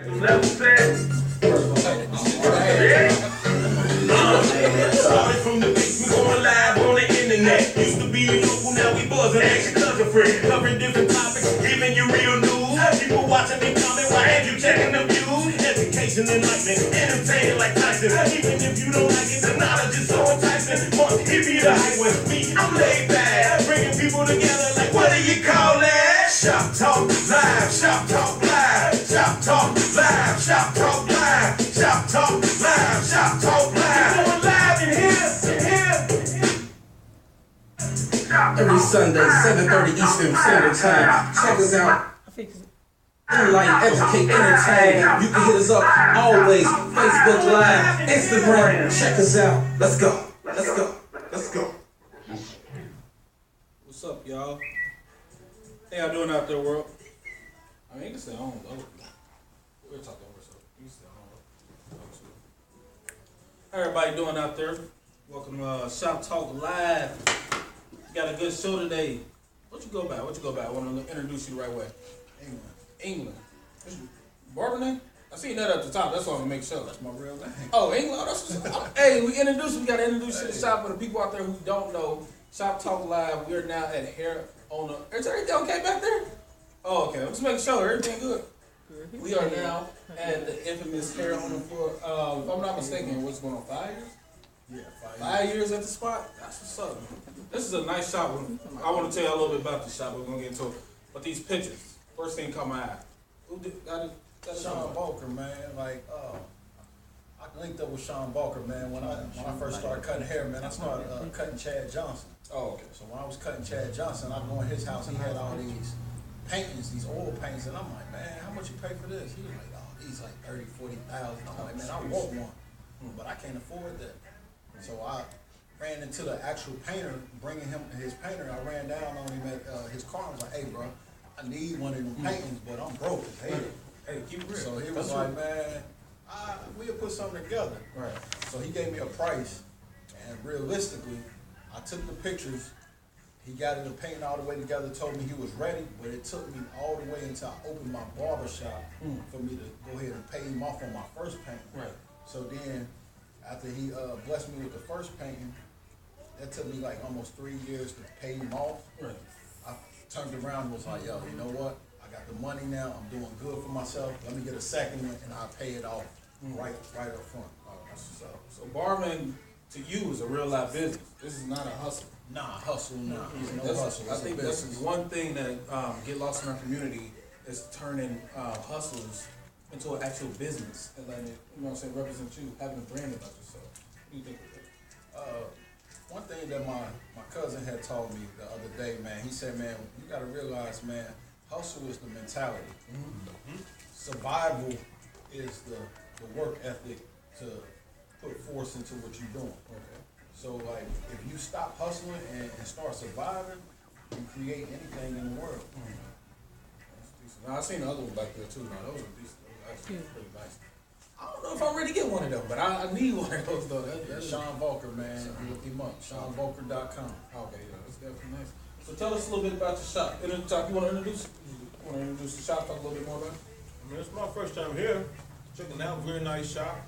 Level set. Started from the basement, going live on the internet. Used to be local, now we buzzing, action cousin friend. Covering different topics, giving you real news. People watching me comment, why ain't you checking the views? Education, enlightenment, entertaining like Tyson. Even if you don't like it, the knowledge is so enticing. Once he be the hype with me, I'm laid back. Bringing people together like, what do you call that? Shop Talk Live, Shop Talk Live, Shop Talk Live, Shop Talk Live, Shop Talk Live, Shop Talk Live. We're going live in here. Every Sunday, 7:30 Eastern Standard Time. Check us out. Enlighten, educate, entertain. You can hit us up always. Facebook Live, Instagram. Check us out. Let's go. Let's go. Let's go. What's up, y'all? How y'all doing out there, world? I mean, you can say I don't know. We're talking over, so you can say I don't know. How everybody doing out there? Welcome to Shop Talk Live. Got a good show today. What you go by? I want to introduce you the right way. England. What's your barber name? I seen that at the top. That's why I'm gonna make sure. That's my real name. Oh, England. Oh, hey, we gotta introduce you to the shop for the people out there who don't know. Shop Talk Live. We're now at Hair on the. Is everything okay back there? Oh, okay. I'm just making sure everything good. We are now at the infamous Hair on the floor. If I'm not mistaken, what's going on? 5 years? Yeah, 5 years at the spot? That's what's up. This is a nice shop. I want to tell you a little bit about the shop. We're going to get into it. But these pictures, first thing caught my eye. Who did that? Sean Balker, man. Like, I linked up with Sean Balker, man. When I first started cutting hair, man, I started cutting Chad Johnson. Oh, okay. So when I was cutting Chad Johnson, I go in his house. He had all these paintings, these oil paintings, and I'm like, man, how much you pay for this? He was like, oh, these like 30,000, 40,000. I'm like, man, I want one, but I can't afford that. So I ran into the actual painter, bringing him his painter. I ran down on him at his car. I was like, hey, bro, I need one of them paintings, but I'm broke as hell. Hey, keep it real. So he was like, man, we'll put something together. Right. So he gave me a price, and realistically, I took the pictures. He got it painted all the way together, told me he was ready, but it took me all the way until I opened my barbershop for me to go ahead and pay him off on my first painting. Right. So then, after he blessed me with the first painting, that took me like almost 3 years to pay him off. Right. I turned around and was like, yo, you know what? I got the money now. I'm doing good for myself. Let me get a second one, and I'll pay it off right up front. So barbering to you is a real life business. This is not a hustle. Nah, hustle, nah. No hustle. I think that's one thing that get lost in our community is turning hustles into an actual business and letting it, you know what I'm saying, represent you, having a brand about yourself. What do you think of that? One thing that my cousin had told me the other day, man, he said, man, you got to realize, man, hustle is the mentality. Survival is the work ethic to put force into what you're doing. Okay. So, like, if you stop hustling and start surviving, you create anything in the world. That's decent. Now, I've seen the other ones like that too. Now, those are decent. Those are actually pretty nice. I don't know if I'm ready to get one of them, but I need one of those though. That's Sean Volker, man. Look him up. SeanVolker.com. Okay, yeah, that's definitely nice. So tell us a little bit about your shop. You want to introduce the shop? Talk a little bit more about it. I mean, it's my first time here. Checking out, very nice shop.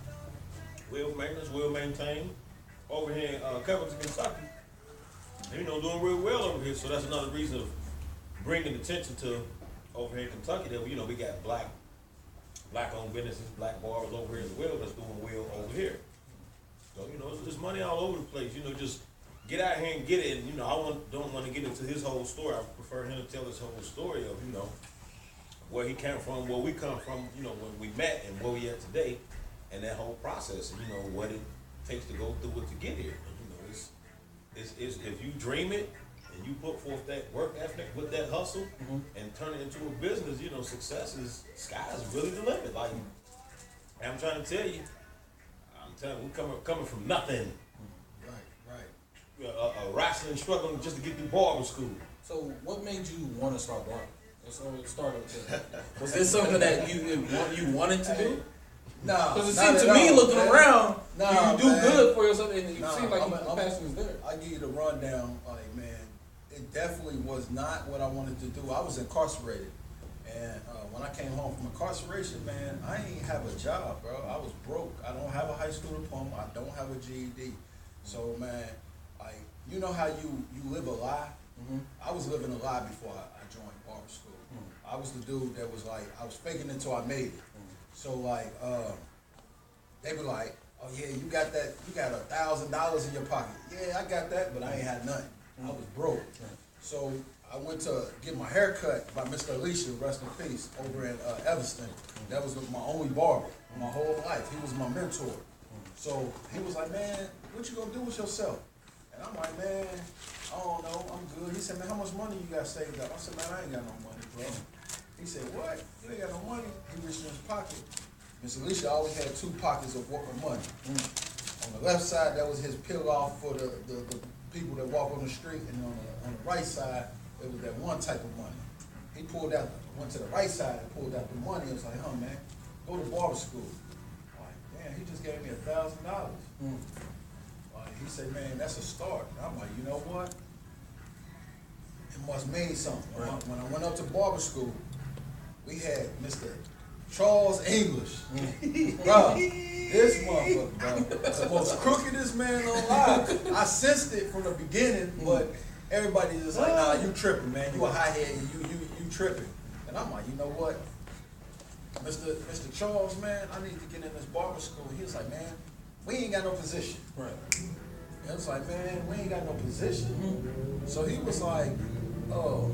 Well maintenance, well maintained. Over here in Covington, Kentucky. You know, doing real well over here. So that's another reason of bringing attention to over here in Kentucky that we got black-owned businesses, black barbers over here as well that's doing well over here. So, there's money all over the place. Just get out here and get it. And, I don't want to get into his whole story. I prefer him to tell his whole story of, where he came from, where we come from, when we met and where we at today, and that whole process, and, what it takes to go through it to get here. It's if you dream it and you put forth that work ethic with that hustle and turn it into a business, success is sky's really the limit. Like I'm trying to tell you, we're coming from nothing. Right. A wrestling struggling just to get through barber school. So what made you want to start barbering? So it started with that. Was this something that you wanted to do? No, because it seemed to me looking around, you do man. Good for yourself, and it seemed like the passion is there. I give you the rundown, like man, it definitely was not what I wanted to do. I was incarcerated, And when I came home from incarceration, man, I ain't have a job, bro. I was broke. I don't have a high school diploma. I don't have a GED. So, man, like, you know how you live a lie? I was living a lie before I joined barber school. I was the dude that was like, I was faking it until I made it. So, like, they were like, oh, yeah, you got that, you got $1,000 in your pocket. Yeah, I got that, but I ain't had nothing. I was broke. So I went to get my hair cut by Mr. Alicia, rest in peace, over in Evanston. That was my only barber my whole life. He was my mentor. So he was like, man, what you gonna do with yourself? And I'm like, man, I don't know, I'm good. He said, man, how much money you got saved up? I said, man, I ain't got no money, bro. He said, what? You ain't got no money? He reached in his pocket. Miss Alicia always had 2 pockets of money. On the left side, that was his peel off for the people that walk on the street, and on the right side, it was that one type of money. He pulled out, went to the right side and pulled out the money. It was like, huh, man, go to barber school. I'm like, damn, he just gave me $1,000. He said, man, that's a start. And I'm like, you know what? It must mean something. When I went up to barber school, we had Mr. Charles English. Bro, this motherfucker, bro, the most crookedest man alive. I sensed it from the beginning, but everybody just like, nah, you tripping, man. You a high-head, you tripping. And I'm like, you know what? Mr. Charles, man, I need to get in this barber school. He was like, man, we ain't got no position. Right. And I was like, man, we ain't got no position. So he was like, oh,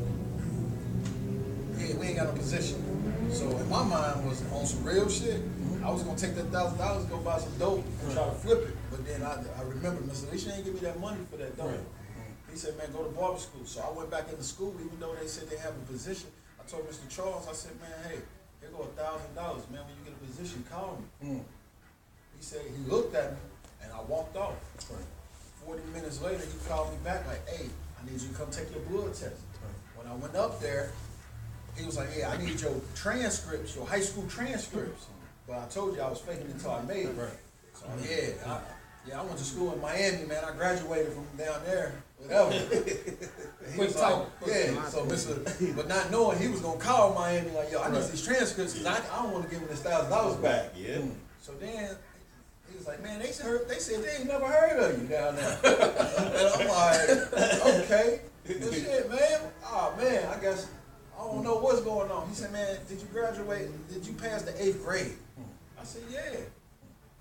yeah, we ain't got no position. So in my mind was on some real shit. I was gonna take that $1,000, go buy some dope and try to flip it. But then I remember Mr. Alicia ain't give me that money for that dope. Right. He said, man, go to barber school. So I went back into school, even though they said they have a position. I told Mr. Charles, I said, man, hey, here go $1,000, man. When you get a position, call me. He said, he looked at me, and I walked off. Right. 40 minutes later, he called me back like, hey, I need you to come take your blood test. When I went up there, he was like, hey, I need your transcripts, your high school transcripts. But I told you I was faking it until I made it. Right. So I went to school in Miami, man. I graduated from down there, whatever. He was like, yeah, so but not knowing he was gonna call Miami like, yo, I need these transcripts because I don't want to give him this $1,000 back. Yeah. So then he was like, man, they said they ain't never heard of you down there. And I'm like, okay, well, shit, man. Oh man, I guess I don't know what's going on. He said, man, did you graduate? Did you pass the 8th grade? I said, yeah.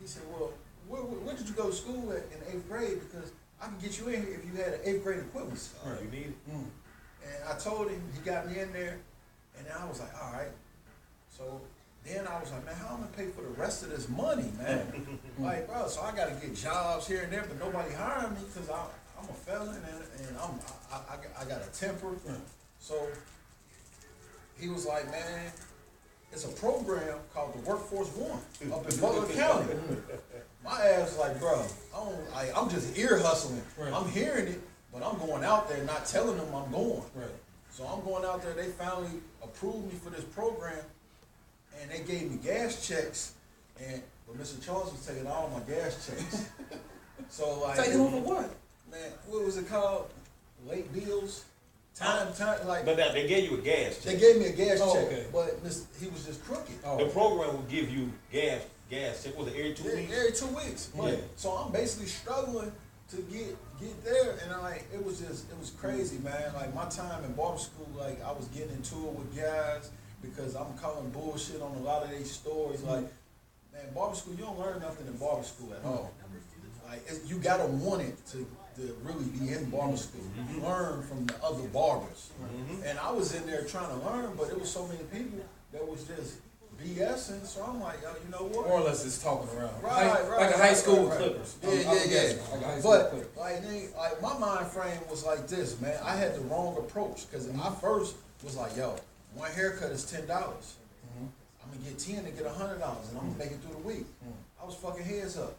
He said, well, where did you go to school at in 8th grade? Because I can get you in here if you had an 8th grade equivalency. Right. You need it. And I told him, he got me in there, and then I was like, all right. So then I was like, man, how am I gonna pay for the rest of this money, man? Like, bro, so I gotta get jobs here and there, but nobody hiring me because I'm a felon and I got a temper. So he was like, man, it's a program called the Workforce One up in Butler County. My ass was like, bro, I'm just ear hustling. Right. I'm hearing it, but I'm going out there not telling them I'm going. Right. So I'm going out there. They finally approved me for this program, and they gave me gas checks. But Mr. Charles was taking all my gas checks. So like, Taking them for what? man, what was it called? Late bills. Time, like. But now they gave you a gas check. They gave me a gas Oh, check, okay. but he was just crooked. Oh. The program will give you gas check. Was it every 2 weeks? Every 2 weeks. But, Yeah. So I'm basically struggling to get there, and it was crazy, man. Like my time in barber school, like I was getting into it with guys because I'm calling bullshit on a lot of these stories. Like, man, barber school, you don't learn nothing in barber school at all. Like you gotta want it to really be in barber school. You learn from the other barbers. And I was in there trying to learn, but it was so many people that was just BSing. So I'm like, yo, you know what? More or less it's talking around. Right, Like a high school right. Clippers. Yeah. I'm guessing, like a high school But Clippers. like my mind frame was like this, man. I had the wrong approach because I first was like, yo, one haircut is $10. I'm gonna get 10 to get $100, and I'm gonna make it through the week. I was fucking heads up.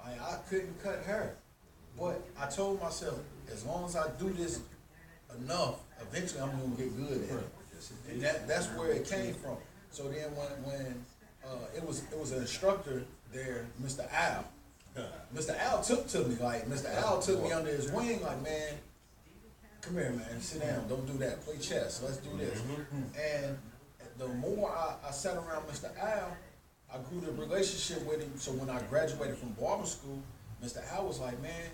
I couldn't cut hair, but I told myself, as long as I do this enough, eventually I'm gonna get good at it. And that's where it came from. So then when it was an instructor there, Mr. Al. Mr. Al took to me, like Mr. Al took me under his wing, like, man, come here, man, sit down, don't do that, play chess, let's do this. And the more I sat around Mr. Al, I grew the relationship with him. So when I graduated from barber school, Mr. Al was like, man,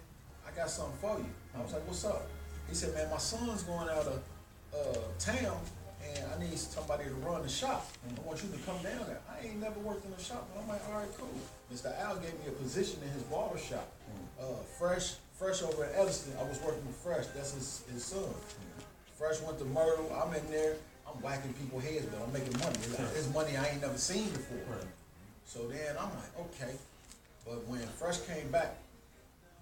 I got something for you. I was like, what's up? He said, man, my son's going out of town and I need somebody to run the shop. I want you to come down there. I ain't never worked in a shop. I'm like, all right, cool. Mr. Al gave me a position in his barber shop. Fresh over at Evanston, I was working with Fresh. That's his son. Fresh went to Myrtle. I'm in there. I'm whacking people's heads, but I'm making money. It's money I ain't never seen before. So then I'm like, okay. But when Fresh came back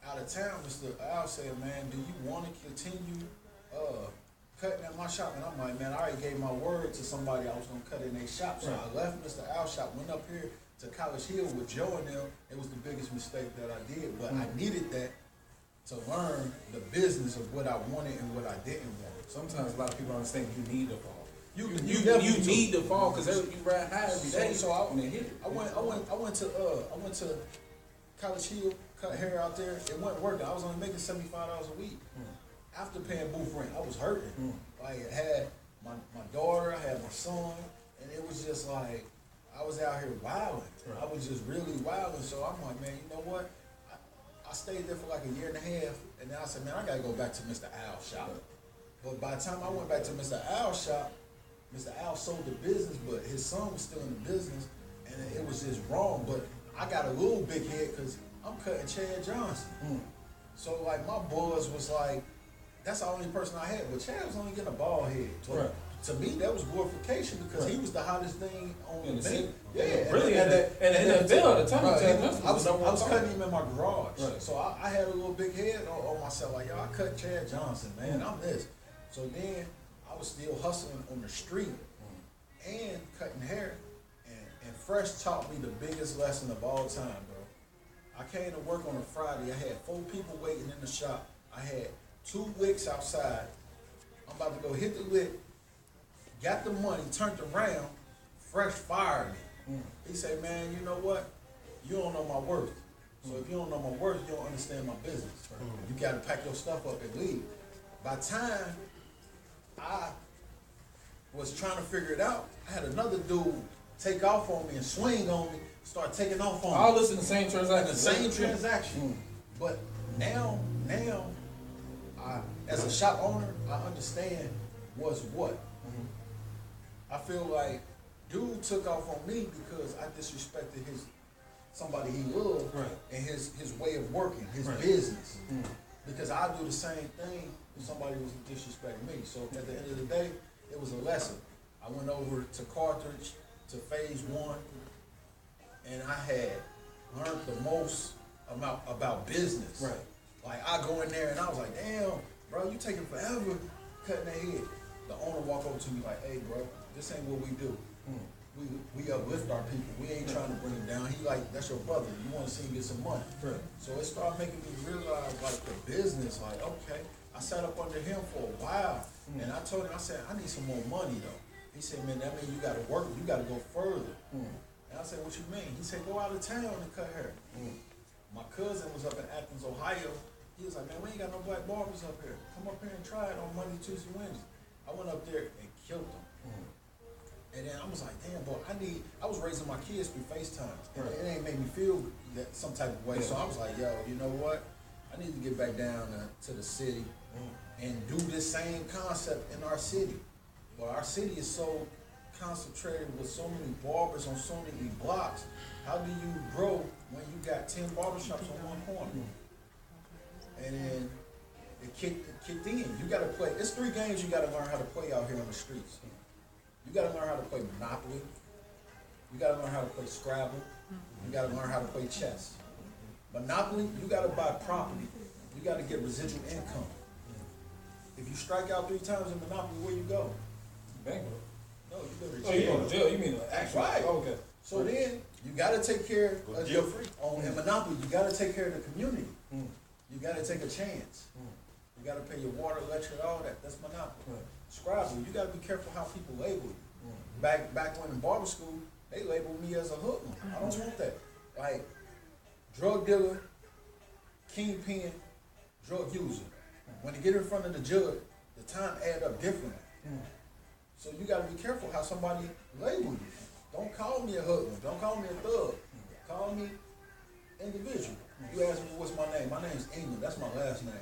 out of town, Mr. Al said, man, do you want to continue cutting at my shop? And I'm like, man, I already gave my word to somebody I was going to cut in their shop. So I left Mr. Al's shop, went up here to College Hill with Joe and them. It was the biggest mistake that I did, but I needed that to learn the business of what I wanted and what I didn't want. Sometimes a lot of people don't understand you need to fall. You definitely need to fall because you ride high every day. So I went to College Hill, cut hair out there. It wasn't working. I was only making $75 a week. After paying booth rent, I was hurting. Like I had my daughter, I had my son, and it was just like I was out here wilding. I was just really wilding. So I'm like, man, you know what? I stayed there for like a year and a half, and then I said, man, I gotta go back to Mr. Al's shop. But by the time I went back to Mr. Al's shop, Mr. Al sold the business, but his son was still in the business, and it was just wrong. But I got a little big head because I'm cutting Chad Johnson. So like my boys was like, that's the only person I had. But Chad was only getting a bald head. But to me, that was glorification because he was the hottest thing on the thing. Yeah, really, and the NFL at the time. I was cutting him in my garage. So I had a little big head on myself. Like, yo, I cut Chad Johnson, man. I'm this. So then I was still hustling on the street and cutting hair. And Fresh taught me the biggest lesson of all time, bro. I came to work on a Friday. I had 4 people waiting in the shop. I had 2 licks outside. I'm about to go hit the lick. Got the money, turned around. Fresh fired me. He said, man, you know what? You don't know my worth. So if you don't know my worth, you don't understand my business. You got to pack your stuff up and leave. By the time I was trying to figure it out, I had another dude take off on me and swing on me, start taking off on me. All this in the same transaction. The same transaction. But now, as a shop owner, I understand what's what. I feel like dude took off on me because I disrespected somebody he loved and his way of working, his business. Because I do the same thing if somebody was disrespecting me. So at the end of the day, it was a lesson. I went over to Carthage to phase 1, and I had learned the most about business. Like I go in there and I was like, damn, bro, you taking forever cutting that head. The owner walked over to me like, hey, bro, this ain't what we do. We uplift our people. We ain't trying to bring him down. He like, that's your brother. You want to see him get some money. So it started making me realize like the business, like, okay. I sat up under him for a while and I told him, I said, I need some more money though. He said, man, that means you gotta work, you gotta go further. And I said, what you mean? He said, go out of town and cut hair. My cousin was up in Athens, Ohio. He was like, man, we ain't got no black barbers up here. Come up here and try it on Monday, Tuesday, Wednesday. I went up there and killed them. And then I was like, damn, boy, I was raising my kids through FaceTime. And it ain't made me feel that some type of way. So I was like, yo, you know what? I need to get back down to the city and do this same concept in our city. But our city is so concentrated with so many barbers on so many blocks. How do you grow when you got 10 barbershops on one corner? And then it kicked in. You got to play. It's 3 games you got to learn how to play out here on the streets. You got to learn how to play Monopoly. You got to learn how to play Scrabble. You got to learn how to play chess. Monopoly, you got to buy property. You got to get residual income. If you strike out 3 times in Monopoly, where you go? Bankrupt. No, you go to jail. Oh, you go to jail. You mean actually? Right. Oh, okay. So then you got to take care of your free. In Monopoly, you got to take care of the community. You got to take a chance. You got to pay your water, electric, all that. That's Monopoly. Scrabble, you got to be careful how people label you. Back when in barber school, they labeled me as a hoodlum. I don't want that. Like drug dealer, kingpin, drug user. When you get in front of the judge, the time add up differently. So you gotta be careful how somebody label you. Don't call me a hoodlum. Don't call me a thug. Call me individual. You ask me what's my name. My name's England. That's my last name.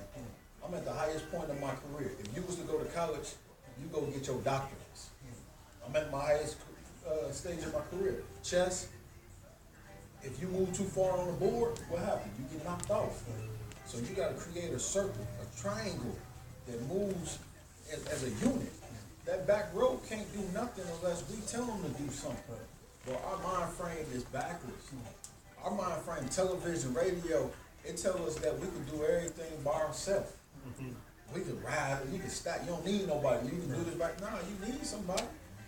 I'm at the highest point of my career. If you was to go to college, you go get your doctorates. I'm at my highest stage of my career. Chess. If you move too far on the board, what happens? You get knocked off. So you got to create a circle, a triangle that moves as a unit. That back row can't do nothing unless we tell them to do something. Well, our mind frame is backwards. Our mind frame, television, radio, it tells us that we can do everything by ourselves. We can ride, we can stack. You don't need nobody. You can do this right now. You need somebody.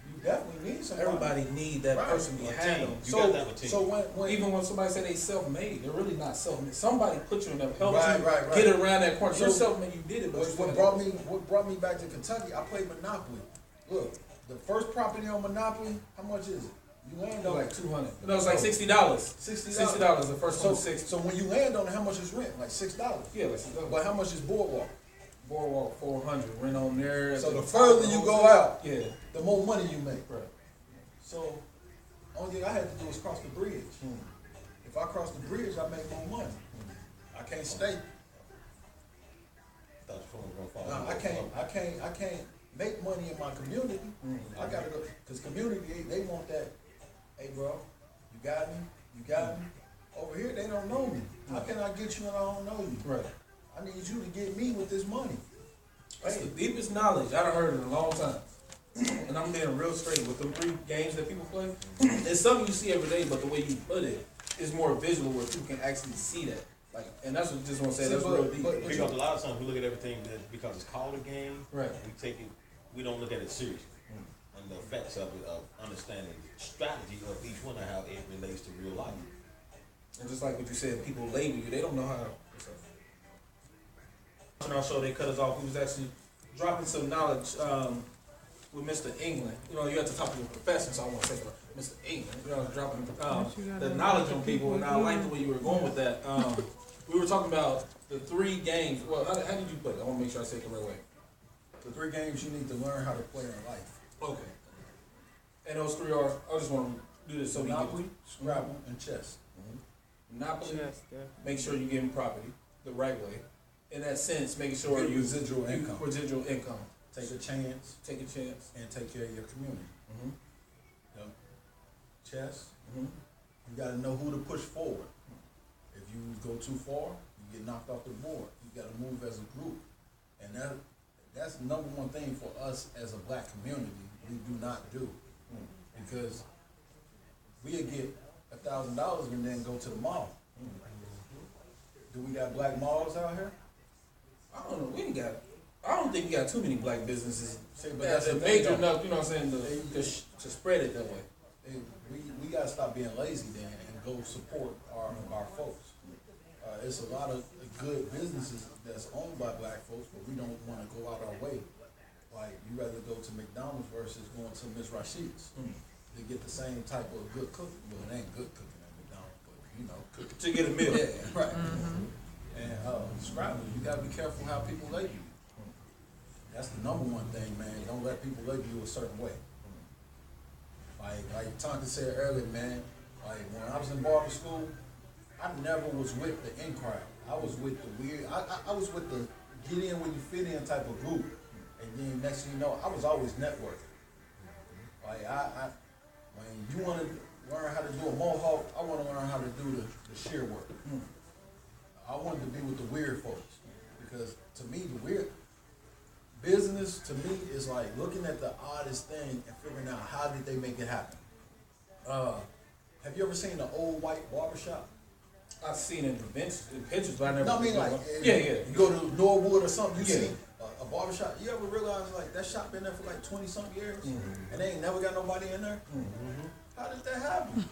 You definitely need somebody. Everybody need that person behind them. So when even when somebody say they self-made, they're really not self-made. Somebody put you in that, helped you right. get around that corner. So You're self-made, you did it. But what brought me back to Kentucky, I played Monopoly. Look, the first property on Monopoly, how much is it? You land on like it. $200. No, it was like $60. $60. The first one was $60. So when you land on it, how much is rent? Like $6. Yeah, like $6. But how much is boardwalk? Boardwalk $400. Rent on there. So the further you go out, yeah, the more money you make. right. So only thing I had to do was cross the bridge. If I cross the bridge, I make more money. I can't stay. I can't make money in my community. I gotta go, cause community, they want that. Hey, bro, you got me. Over here, they don't know me. How can I get you and I don't know you? Right. I need you to get me with this money. That's the deepest knowledge I've heard in a long time. And I'm being real straight with them 3 games that people play. It's something you see every day, but the way you put it is more visual where people can actually see that. Like, and that's what I just want to say. That's real deep. Because a lot of times we look at everything that because it's called a game, Right. we don't look at it seriously. And the effects of it, of understanding the strategy of each one and how it relates to real life. And just like what you said, people label you, they don't know how. On our show, they cut us off. We was actually dropping some knowledge with Mr. England. You know, you have to talk to your professor, so I want to say Mr. England. You know, dropping the knowledge on people, and I like the way you were going with that. We were talking about the 3 games. Well, how did you put it? I want to make sure I say it the right way. The 3 games you need to learn how to play in life. Okay. And those 3 are, I just want to do this so Monopoly, we Scrabble, and chess. Monopoly, make sure you're getting property the right way. In that sense, making sure Get you residual income. Residual income. Take a chance. Take a chance. And take care of your community. Yep. Chess. You got to know who to push forward. If you go too far, you get knocked off the board. You got to move as a group. And that's the number one thing for us as a black community we do not do. Because we'll get $1,000 and then go to the mall. Do we got black malls out here? I don't know. I don't think we got too many black businesses. But that's a major enough, you know what I'm saying, to spread it that way. We got to stop being lazy then and go support our folks. It's a lot of good businesses that's owned by black folks, but we don't want to go out our way. Like, you rather go to McDonald's versus going to Miss Rashid's. They get the same type of good cooking. Well, it ain't good cooking at McDonald's, but you know, cooking. To get a meal. Yeah, right. And Scrabble, you gotta be careful how people label you. That's the number one thing, man. Don't let people label you a certain way. Like Tonka said earlier, man, like when I was in barber school, I never was with the in crowd. I was with the weird, I was with the get in when you fit in type of group. And then next thing you know, I was always networking. Like when you want to learn how to do a mohawk, I want to learn how to do the shear work. I wanted to be with the weird folks because to me, the weird business to me is like looking at the oddest thing and figuring out how did they make it happen. Have you ever seen the old white barbershop? I've seen it in pictures, but I never. No, I mean like yeah. You go to Norwood or something, you see a barbershop. You ever realize like that shop been there for like 20-something years and they ain't never got nobody in there? How did that happen?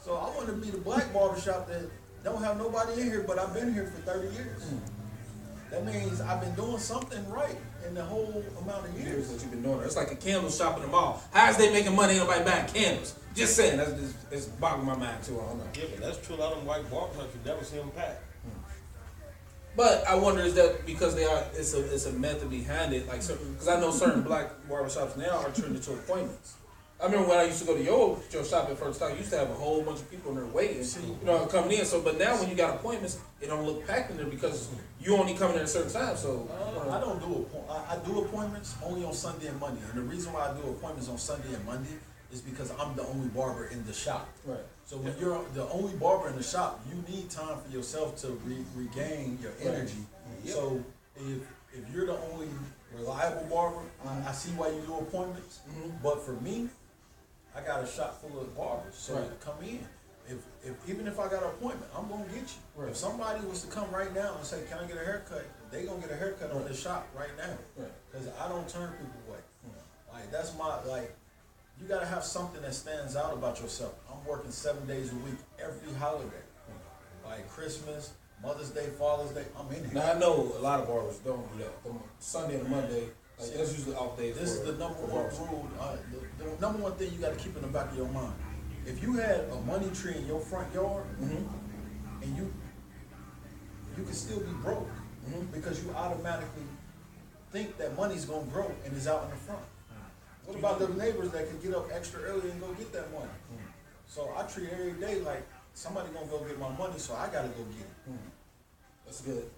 So I want to be the black barbershop that don't have nobody in here, but I've been here for 30 years. That means I've been doing something right in the whole amount of years. What you've been doing. It's like a candle shop in the mall. How's they making money? Ain't nobody buying candles. Just saying. That's just boggling my mind too. I don't know. Yeah, but that's true. A lot of them white barbershops, you never see them packed. But I wonder, is that because it's a method behind it, like because I know certain black barbershops now are turned into appointments. I remember when I used to go to your shop at first time, you used to have a whole bunch of people in there waiting, coming in. So, but now when you got appointments, it don't look packed in there because you only come in there at a certain time. So I don't do I do appointments only on Sunday and Monday, and the reason why I do appointments on Sunday and Monday is because I'm the only barber in the shop. Right. So when you're the only barber in the shop, you need time for yourself to regain your energy. Right. So if you're the only reliable barber, I see why you do appointments. But for me, I got a shop full of barbers, so come in. If even if I got an appointment, I'm gonna get you. Right. If somebody was to come right now and say, "Can I get a haircut?" They gonna get a haircut on this shop right now, because I don't turn people away. Like that's you gotta have something that stands out about yourself. I'm working 7 days a week, every holiday, like Christmas, Mother's Day, Father's Day. I'm in here. Now I know a lot of barbers don't do that. Sunday and Monday. Like that's usually off days. This is the number one rule. The number one thing you got to keep in the back of your mind. If you had a money tree in your front yard, and you can still be broke because you automatically think that money's gonna grow and is out in the front. What about the neighbors that can get up extra early and go get that money? So I treat every day like somebody gonna go get my money, so I gotta go get it. That's good.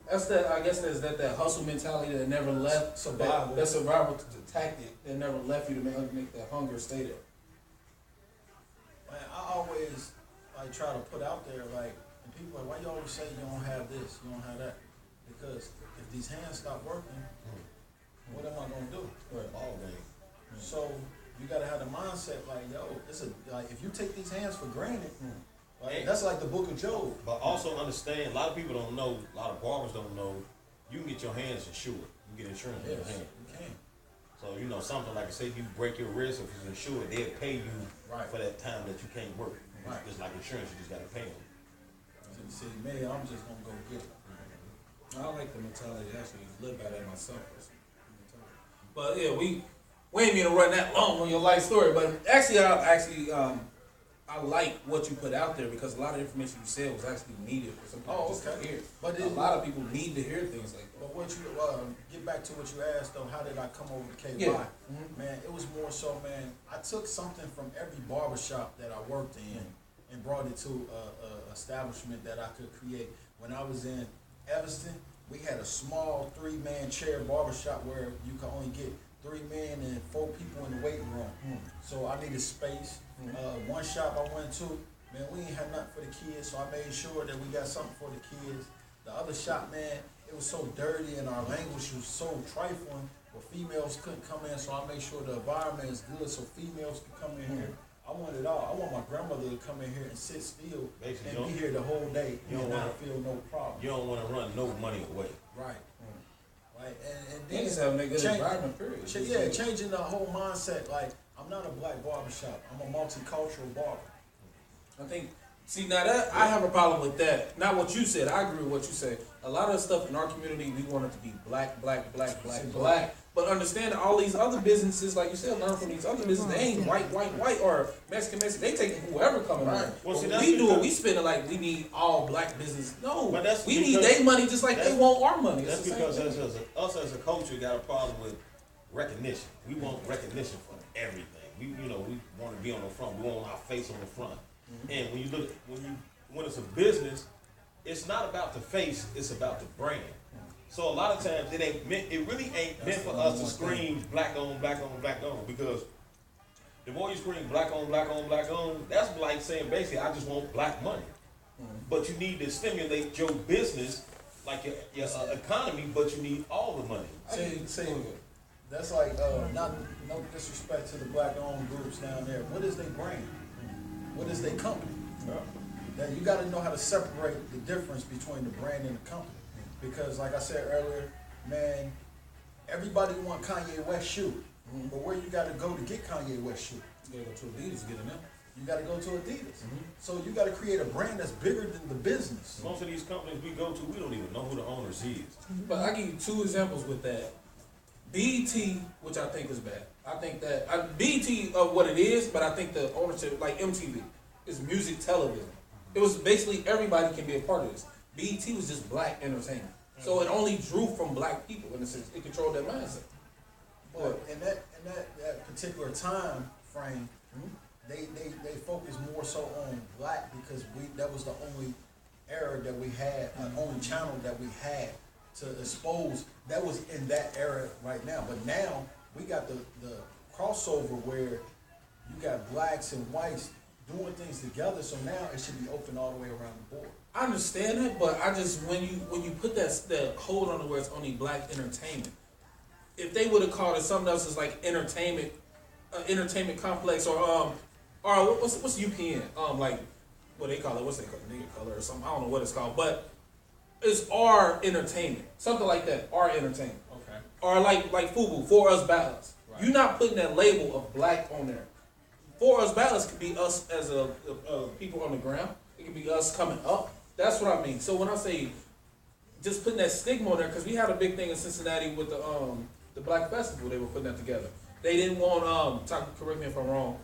That's I guess there's that hustle mentality that never left. Survival. That survival tactic that never left you to make that hunger stay there. Man, I always try to put out there and people are like, why you always say you don't have this, you don't have that? Because if these hands stop working, what am I gonna do? Ball game. So you gotta have the mindset if you take these hands for granted. That's like the book of Job. But also understand, a lot of people don't know, a lot of barbers don't know, you can get your hands insured. You can get insurance for your hand. You can. So, something like, say you break your wrist, if it's insured, they'll pay you for that time that you can't work. Right. Just like insurance, you just got to pay them. See, me, I'm just going to go get it. I like the mentality, actually, live by that myself. But yeah, we ain't mean to run that long on your life story, but actually, I like what you put out there because a lot of information you said was actually needed for some people to hear. But a lot of people need to hear things like that. But what you get back to what you asked though, how did I come over to KY? Yeah. Man, it was more so, man, I took something from every barbershop that I worked in and brought it to a establishment that I could create. When I was in Evanston, we had a small 3-man chair barbershop where you could only get 3 men and 4 people in the waiting room. So I needed space. One shop I went to, man, we ain't had nothing for the kids, so I made sure that we got something for the kids. The other shop, man, it was so dirty and our language was so trifling, where females couldn't come in, so I made sure the environment is good so females could come in here. I want it all. I want my grandmother to come in here and sit still and be here the whole day and not feel no problem. You don't want to run no money away. Right. Right. And then just having a good environment, period. Changing the whole mindset. Like, I'm not a black barbershop. I'm a multicultural barber. I think, now that I have a problem with that. Not what you said. I agree with what you said. A lot of the stuff in our community, we want it to be black. But understand that all these other businesses, like you said, learn from these other businesses. They ain't white, or Mexican. They taking whoever coming on. Well, see, we do it. We spend it like we need all black business. No, we need their money just like they want our money. That's because us as a culture got a problem with recognition. We want recognition for everything. We want to be on the front. We want our face on the front. And when you look, when it's a business, it's not about the face. It's about the brand. So a lot of times it really ain't meant for us to scream black on, because the more you scream black on, that's like saying basically I just want black money. But you need to stimulate your business, like your economy, but you need all the money. See, that's like no disrespect to the black-owned groups down there. What is their brand? What is their company? Now you got to know how to separate the difference between the brand and the company. Because like I said earlier, man, everybody want Kanye West shoe. But where you got to go to get Kanye West shoe? You got to go to Adidas to get them out. You got to go to Adidas. So you got to create a brand that's bigger than the business. Most of these companies we go to, we don't even know who the owners is. But I give you 2 examples with that. BET, which I think is bad. I think that BET of what it is, but I think the ownership, like MTV, is music television. It was basically everybody can be a part of this. BET was just black entertainment. So it only drew from black people in a sense. It controlled their mindset. But in that particular time frame, they focused more so on black because that was the only era that we had, the only channel that we had to expose. That was in that era right now. But now we got the crossover where you got blacks and whites doing things together. So now it should be open all the way around the board. I understand that, but I just when you put that hold on the words only black entertainment, if they would have called it something else, as like entertainment complex or what's UPN like what they call it, what's they call it, nigga color or something, I don't know what it's called, but it's our entertainment, something like that, our entertainment, Okay. or like FUBU, For Us Balance. Right. You're not putting that label of black on there. For Us Balance could be us as a people on the ground. It could be us coming up. That's what I mean. So when I say just putting that stigma on there, because we had a big thing in Cincinnati with the Black Festival, they were putting that together. They didn't want correct me if I'm wrong.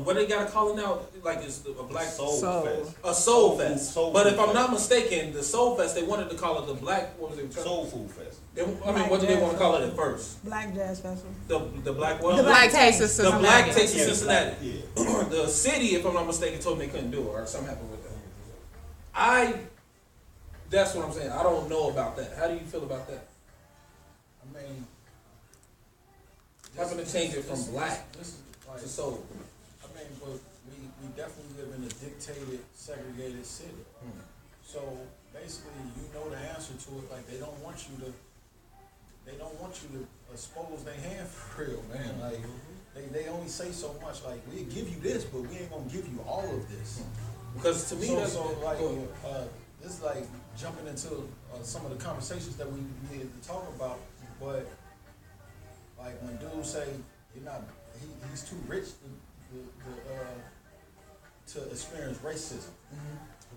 What they gotta call it now? Like it's a black Soul Fest. A Soul Fest. Soul But Food if I'm Fest. not mistaken, the Soul Fest they wanted to call it the Black. What was it? Soul Food Fest. What did they want to call it at first? Black Jazz Festival. The Black what? The Black Taste of The Cincinnati. Black Taste of Yeah, Cincinnati. Yeah. The city, if I'm not mistaken, told me they couldn't do it, or something happened with that. That's what I'm saying. I don't know about that. How do you feel about that? I mean, Having to change it from black this is like, to soul. I mean, but we definitely live in a dictated, segregated city. So basically, you know the answer to it. Like they don't want you to expose their hand for real, man. Like they only say so much. Like we give you this, but we ain't gonna give you all of this. Because to me, This is like jumping into some of the conversations that we needed to talk about. But like when dudes say he's too rich to experience racism.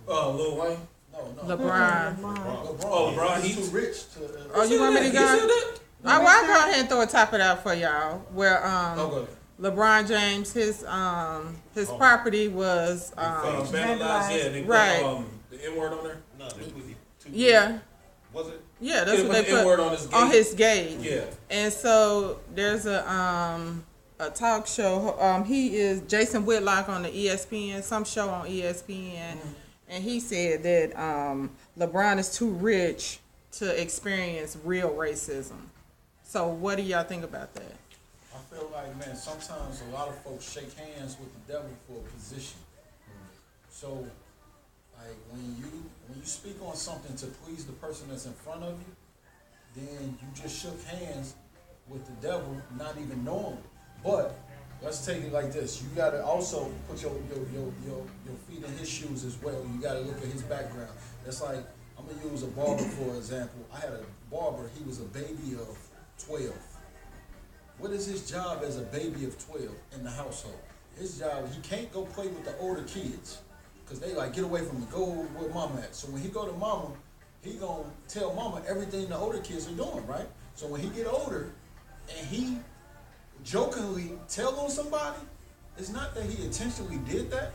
Lil Wayne. No. LeBron. LeBron, he's he's too rich to. Oh, you want me to He go? said that? I want to go ahead and throw a top it out for y'all. Where Go ahead. LeBron James, his property was Vandalized, yeah. They Right. put the N word on there. No, they put it too. yeah. Was it? Yeah, that's They what put they the N-word put on his gate. gate. Yeah. And so there's a talk show. He is Jason Whitlock on the ESPN, some show on ESPN, and he said that LeBron is too rich to experience real racism. So what do y'all think about that? I feel like, man, sometimes a lot of folks shake hands with the devil for a position. So, like when you speak on something to please the person that's in front of you, then you just shook hands with the devil, not even knowing. But let's take it like this: you gotta also put your feet in his shoes as well. You gotta look at his background. That's like, I'm gonna use a barber for example. I had a barber. He was a baby of 12. What is his job as a baby of 12 in the household? His job, he can't go play with the older kids because they like, get away from me, go where mama at. So when he go to mama, he gonna tell mama everything the older kids are doing, right? So when he get older and he jokingly tell on somebody, it's not that he intentionally did that.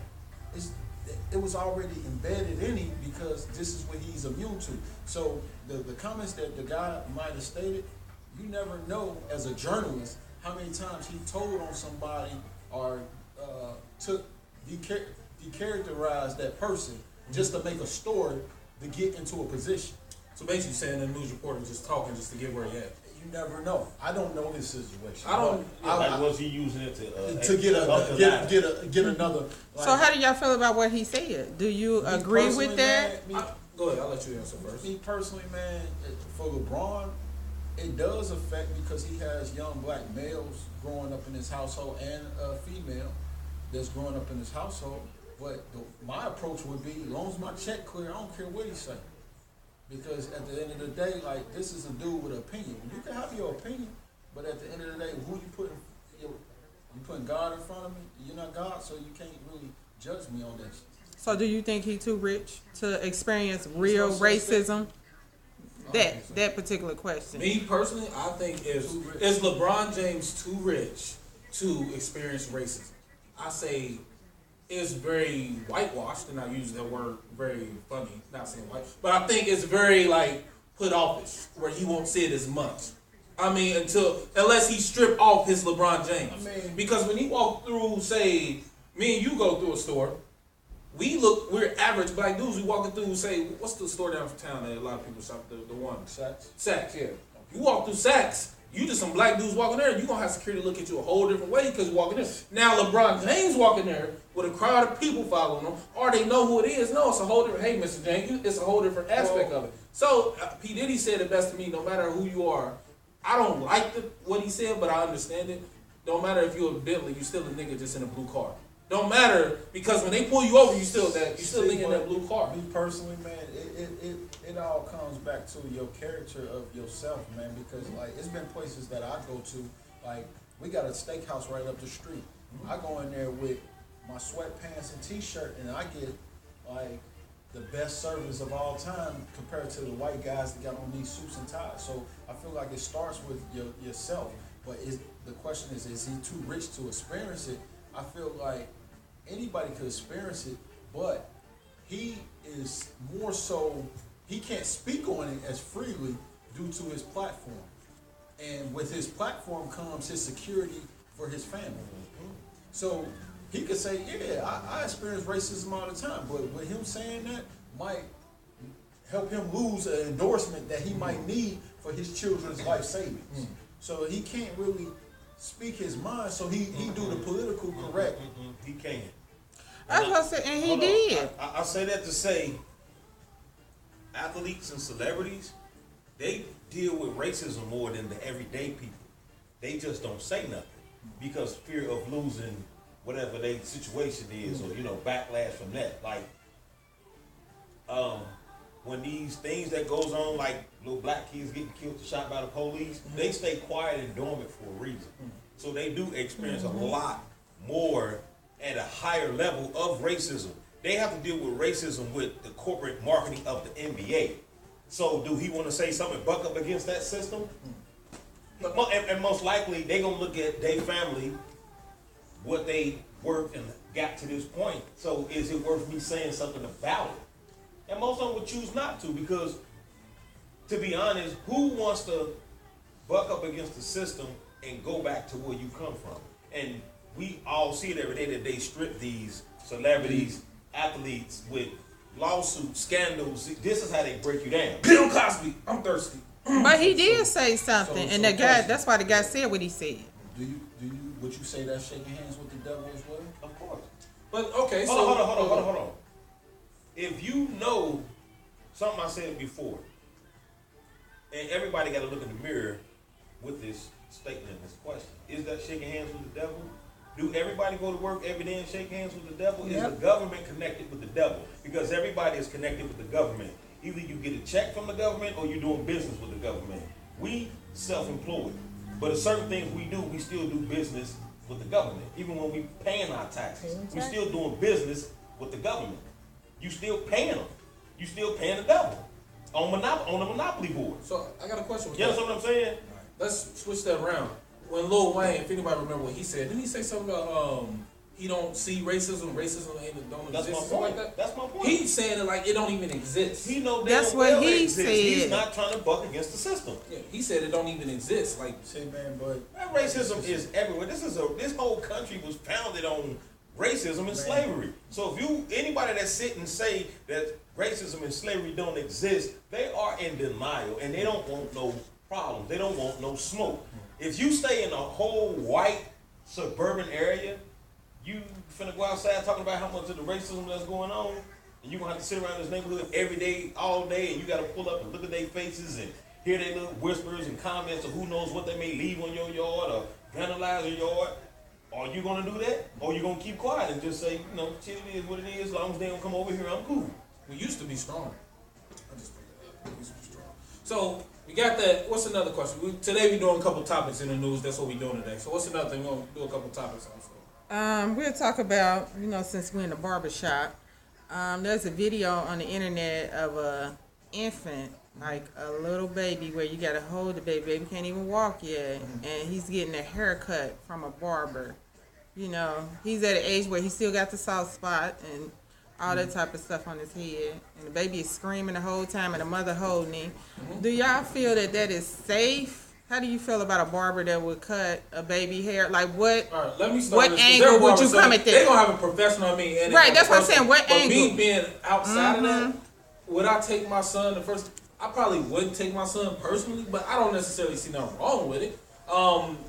It was already embedded in him because this is what he's immune to. So the comments that the guy might have stated, you never know as a journalist how many times he told on somebody or decharacterized that person just to make a story to get into a position. So basically saying the news reporter just talking just to get where he at. You never know. I don't know his situation. I don't- Like, was he using it to get another. Like, So how do y'all feel about what he said? Do you me agree personally, with that? man, Go ahead, I'll let you answer first. me personally, man, for LeBron, it does affect because he has young black males growing up in his household and a female that's growing up in his household. But my approach would be, as long as my check clear, I don't care what he say. Because at the end of the day, like, this is a dude with an opinion. You can have your opinion, but at the end of the day, who you putting God in front of me? You're not God, so you can't really judge me on this. So do you think he's too rich to experience real no such thing. racism? That particular question. Me personally, I think is LeBron James too rich to experience racism? I say is very whitewashed, and I use that word very funny, not saying white, but I think it's very like put offish, where he won't see it as much. I mean, unless he strip off his LeBron James. Because when you walk through, say, me and you go through a store, we're average black dudes. We walking through, say, what's the store downtown that a lot of people shop? The one. Saks, yeah. You walk through Saks, you just some black dudes walking there, you're going to have security look at you a whole different way because you're walking there. Now, LeBron James walking there with a crowd of people following him, or they know who it is. No, it's a whole different, hey, Mr. James, it's a whole different aspect of it. So, P. Diddy said it best to me, no matter who you are, I don't like what he said, but I understand it. Don't matter if you're a Bentley, you still a nigga just in a blue car. Don't matter, because when they pull you over, you still nigga in that blue car. Me personally, man, it all comes back to your character of yourself, man. Because like it's been places that I go to, like we got a steakhouse right up the street. I go in there with my sweatpants and t-shirt, and I get like the best service of all time compared to the white guys that got on these suits and ties. So I feel like it starts with yourself. But the question is he too rich to experience it? I feel like anybody could experience it, but he is more so, he can't speak on it as freely due to his platform. And with his platform comes his security for his family. So he could say, yeah, I experience racism all the time, but with him saying that might help him lose an endorsement that he might need for his children's life savings. So he can't really speak his mind, so he do the political correct. He can. That's what I said, and he did. I say that to say athletes and celebrities, they deal with racism more than the everyday people. They just don't say nothing because fear of losing whatever their situation is, or backlash from that. Like when these things that goes on, like little black kids getting killed or shot by the police, they stay quiet and dormant for a reason. So they do experience a lot more at a higher level of racism. They have to deal with racism with the corporate marketing of the NBA. So do he want to say something, buck up against that system? And most likely they gonna look at their family, what they worked and got to this point. So is it worth me saying something about it? And most of them would choose not to, because to be honest, who wants to buck up against the system and go back to where you come from? And we all see it every day that they strip these celebrities, athletes with lawsuits, scandals. This is how they break you down. Bill Cosby, I'm thirsty. But he did say something, and the guy, that's why the guy said what he said. Would you say that shaking hands with the devil as well? Of course. But okay, hold on. If you know something I said before, and everybody got to look in the mirror with this statement, this question: is that shaking hands with the devil? Do everybody go to work every day and shake hands with the devil? Is the government connected with the devil? Because everybody is connected with the government. Either you get a check from the government or you're doing business with the government. We self-employed, but there's certain things we do, we still do business with the government. Even when we paying our taxes, we still doing business with the government. You still paying them. You still paying the devil on the monopoly board. So I got a question. You understand what I'm saying? Let's switch that around. When Lil Wayne, if anybody remember what he said, didn't he say something about he don't see racism don't That's exist, my point. like that? That's my point. He's saying it like it don't even exist. He know That's damn what well he it exists. said. He's not trying to buck against the system. Yeah, he said it don't even exist. Like, say, man, but that racism is everywhere. This whole country was founded on racism and slavery. So if anybody that sit and say that racism and slavery don't exist, they are in denial and they don't want no problems. They don't want no smoke. If you stay in a whole white suburban area, you finna go outside talking about how much of the racism that's going on, and you gonna have to sit around this neighborhood every day, all day, and you gotta pull up and look at their faces and hear their little whispers and comments of who knows what they may leave on your yard or vandalize your yard. Are you gonna do that? Or you gonna keep quiet and just say, shit, it is what it is, as long as they don't come over here, I'm cool. we used to be strong. I just put that up. We used to be strong. So we got that. What's another question? Today we're doing a couple topics in the news. That's what we're doing today. So what's another thing? We're gonna do a couple topics also. We'll talk about, since we're in the barbershop, there's a video on the internet of a infant, like a little baby, where you gotta hold the baby. Baby can't even walk yet, and he's getting a haircut from a barber. You know, he's at an age where he still got the soft spot and all that type of stuff on his head. And the baby is screaming the whole time and the mother holding him. Do y'all feel that is safe? How do you feel about a barber that would cut a baby hair? Like what? All right, let me start. What angle would you come at that? They're gonna have a professional on me, and right. That's what I'm saying. What but angle? Me being outside of that, would I take my son the first? I probably wouldn't take my son personally, but I don't necessarily see nothing wrong with it.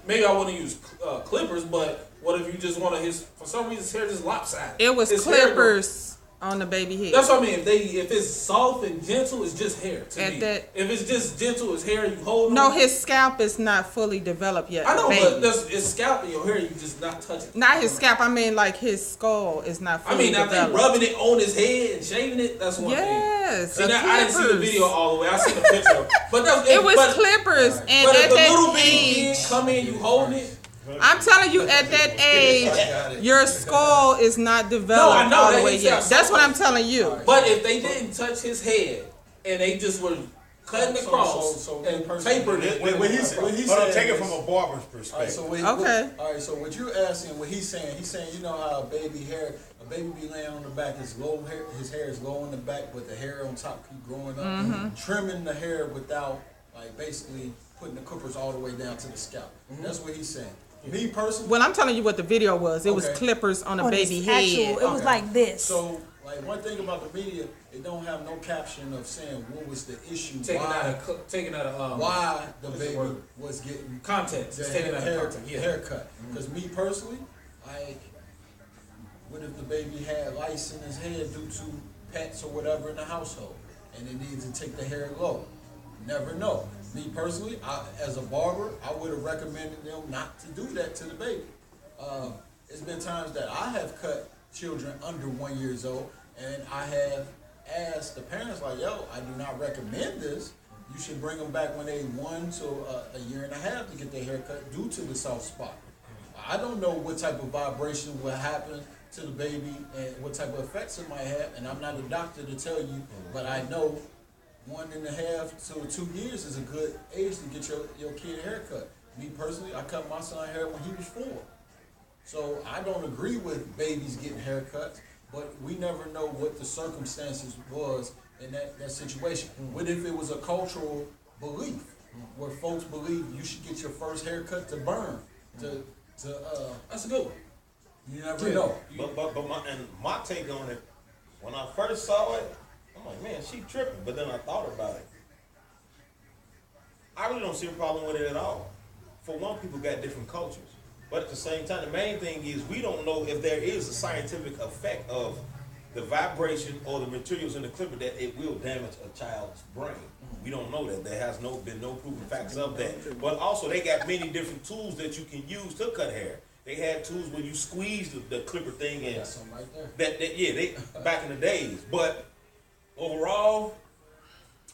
Maybe I wouldn't use clippers, but what if you just want for some reason his hair just lopsided? It was his clippers on the baby head. That's what I mean. If it's soft and gentle, it's just hair to me. If it's just gentle, it's hair you hold. No, his scalp is not fully developed yet. I know, baby. but it's scalp and your hair. You just not touching. Not his scalp. I mean, like his skull is not fully developed. I think rubbing it on his head and shaving it. That's one thing. Yes. See, I didn't see the video all the way. I seen the picture. But it was clippers, and but at if the that little bitty age, kid come in, you holding it. I'm telling you, at that age, your skull is not developed all the way yet. That's what I'm telling you. But if they didn't touch his head and they just were cutting across and tapering it, when he said, take it from a barber's perspective. All right, so what you're asking, what he's saying, you know how a baby be laying on the back, his hair is low on the back, but the hair on top keep growing up, trimming the hair without, like, basically putting the clippers all the way down to the scalp. That's what he's saying. Me personally, well, I'm telling you what the video was. It was clippers on a baby head. It was like this. So, like, one thing about the media, it don't have no caption of saying what was the issue, why the baby was getting context, haircut. Because me personally, like, what if the baby had lice in his head due to pets or whatever in the household, and it needs to take the hair low? Never know. Me personally, as a barber, I would have recommended them not to do that to the baby. It's been times that I have cut children under 1 year old, and I have asked the parents, like, yo, I do not recommend this. You should bring them back when they 1 to a year and a half to get their hair cut due to the soft spot. I don't know what type of vibration will happen to the baby and what type of effects it might have, and I'm not a doctor to tell you, but I know 1.5 to 2 years is a good age to get your kid a haircut. Me personally, I cut my son hair when he was 4. So I don't agree with babies getting haircuts, but we never know what the circumstances was in that situation. What if it was a cultural belief where folks believe you should get your first haircut to burn? That's a good one. You never know. But my take on it, when I first saw it, I'm like, man, she tripping. But then I thought about it. I really don't see a problem with it at all. For one, people got different cultures. But at the same time, the main thing is we don't know if there is a scientific effect of the vibration or the materials in the clipper that it will damage a child's brain. We don't know that. There has been no proven facts of that. But also, they got many different tools that you can use to cut hair. They had tools where you squeeze the clipper thing in. That's something right there. They back in the days. But overall,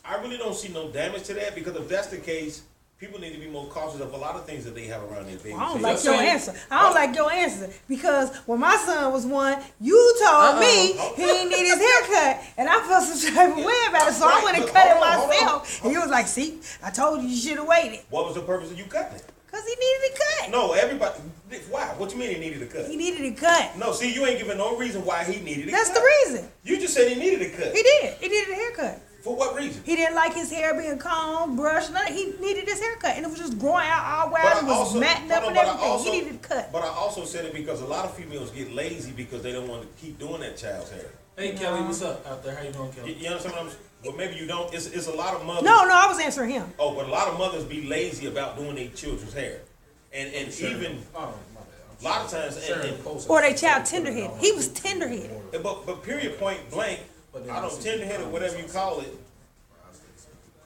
I really don't see no damage to that, because if that's the case, people need to be more cautious of a lot of things that they have around their babies. I don't like your answer. I don't like your answer, because when my son was 1, you told me he didn't need his haircut, and I felt some type of way about it, so I went and cut it myself. And you was like, "See, I told you should have waited." What was the purpose of you cutting it? Because he needed it cut. No, everybody. Why? What you mean he needed a cut? He needed it cut. No, see, you ain't giving no reason why he needed it That's cut. the reason. You just said he needed a cut. He did. He needed a haircut. For what reason? He didn't like his hair being combed, brushed, nothing. He needed his haircut, and it was just growing out all wild. It was matting up and everything. He needed a cut. But I also said it because a lot of females get lazy because they don't want to keep doing that child's hair. Hey, Kelly, what's up out there? How you doing, Kelly? You understand what I'm saying? Well, maybe you don't. It's a lot of mothers. No, I was answering him. Oh, but a lot of mothers be lazy about doing their children's hair. And even a lot of times, or they child tender-headed. He was tender-headed. But period, point blank, I don't tender-headed, whatever you call it.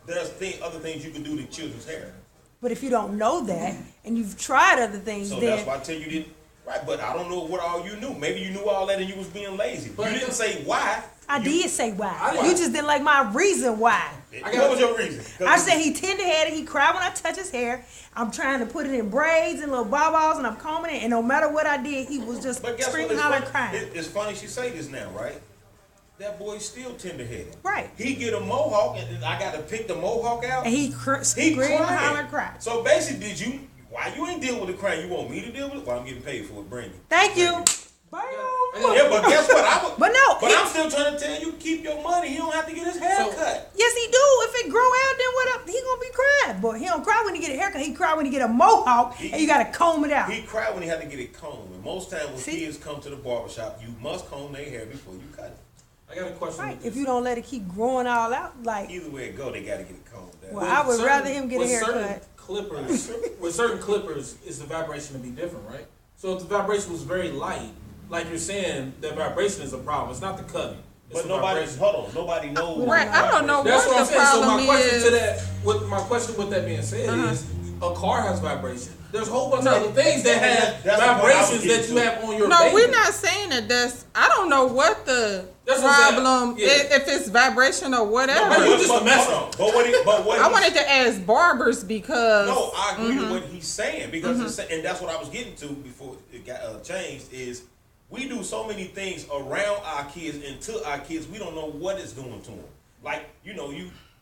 There's other things you can do to children's hair. But if you don't know that and you've tried other things, so then that's why I tell you didn't. Right, but I don't know what all you knew. Maybe you knew all that and you was being lazy. You didn't say why. I did say why. You just didn't like my reason why. What was your reason? I said he tender-headed. He cried when I touch his hair. I'm trying to put it in braids and little bob-balls, and I'm combing it. And no matter what I did, he was just screaming, hollering, crying. It's funny she say this now, right? That boy's still tender-headed. Right. He get a mohawk, and I got to pick the mohawk out. And he screamed, hollering, cried. So basically, Why you ain't dealing with the crime? You want me to deal with it? Well, I'm getting paid for it. Bring it. Thank you. Yeah, but guess what? But no, I'm still trying to tell you, keep your money. He don't have to get his hair cut. Yes, he do. If it grow out, then what up? He gonna be crying. But he don't cry when he get a haircut. He cry when he get a mohawk, and you gotta comb it out. He cried when he had to get it combed. And most times when kids come to the barbershop, you must comb their hair before you cut it. I got a question. Right. If you don't let it keep growing all out, like. Either way it go, they gotta get it combed. Well, I would rather him get a haircut. With certain clippers, is the vibration to be different, right? So if the vibration was very light, like you're saying, the vibration is a problem. It's not the cutting. But nobody knows. Right, I don't know That's what I'm the saying. So problem my question is. to that, my question with that being said is, a car has vibration. There's a whole bunch of other things that have vibrations that you have on your No, baby. we're not saying that that's. I don't know what the problem if it's vibration or whatever. No, you just a messer. But I wanted to ask barbers because. No, I agree with what he's saying because and that's what I was getting to before it got changed is we do so many things around our kids and to our kids we don't know what it's doing to them. Like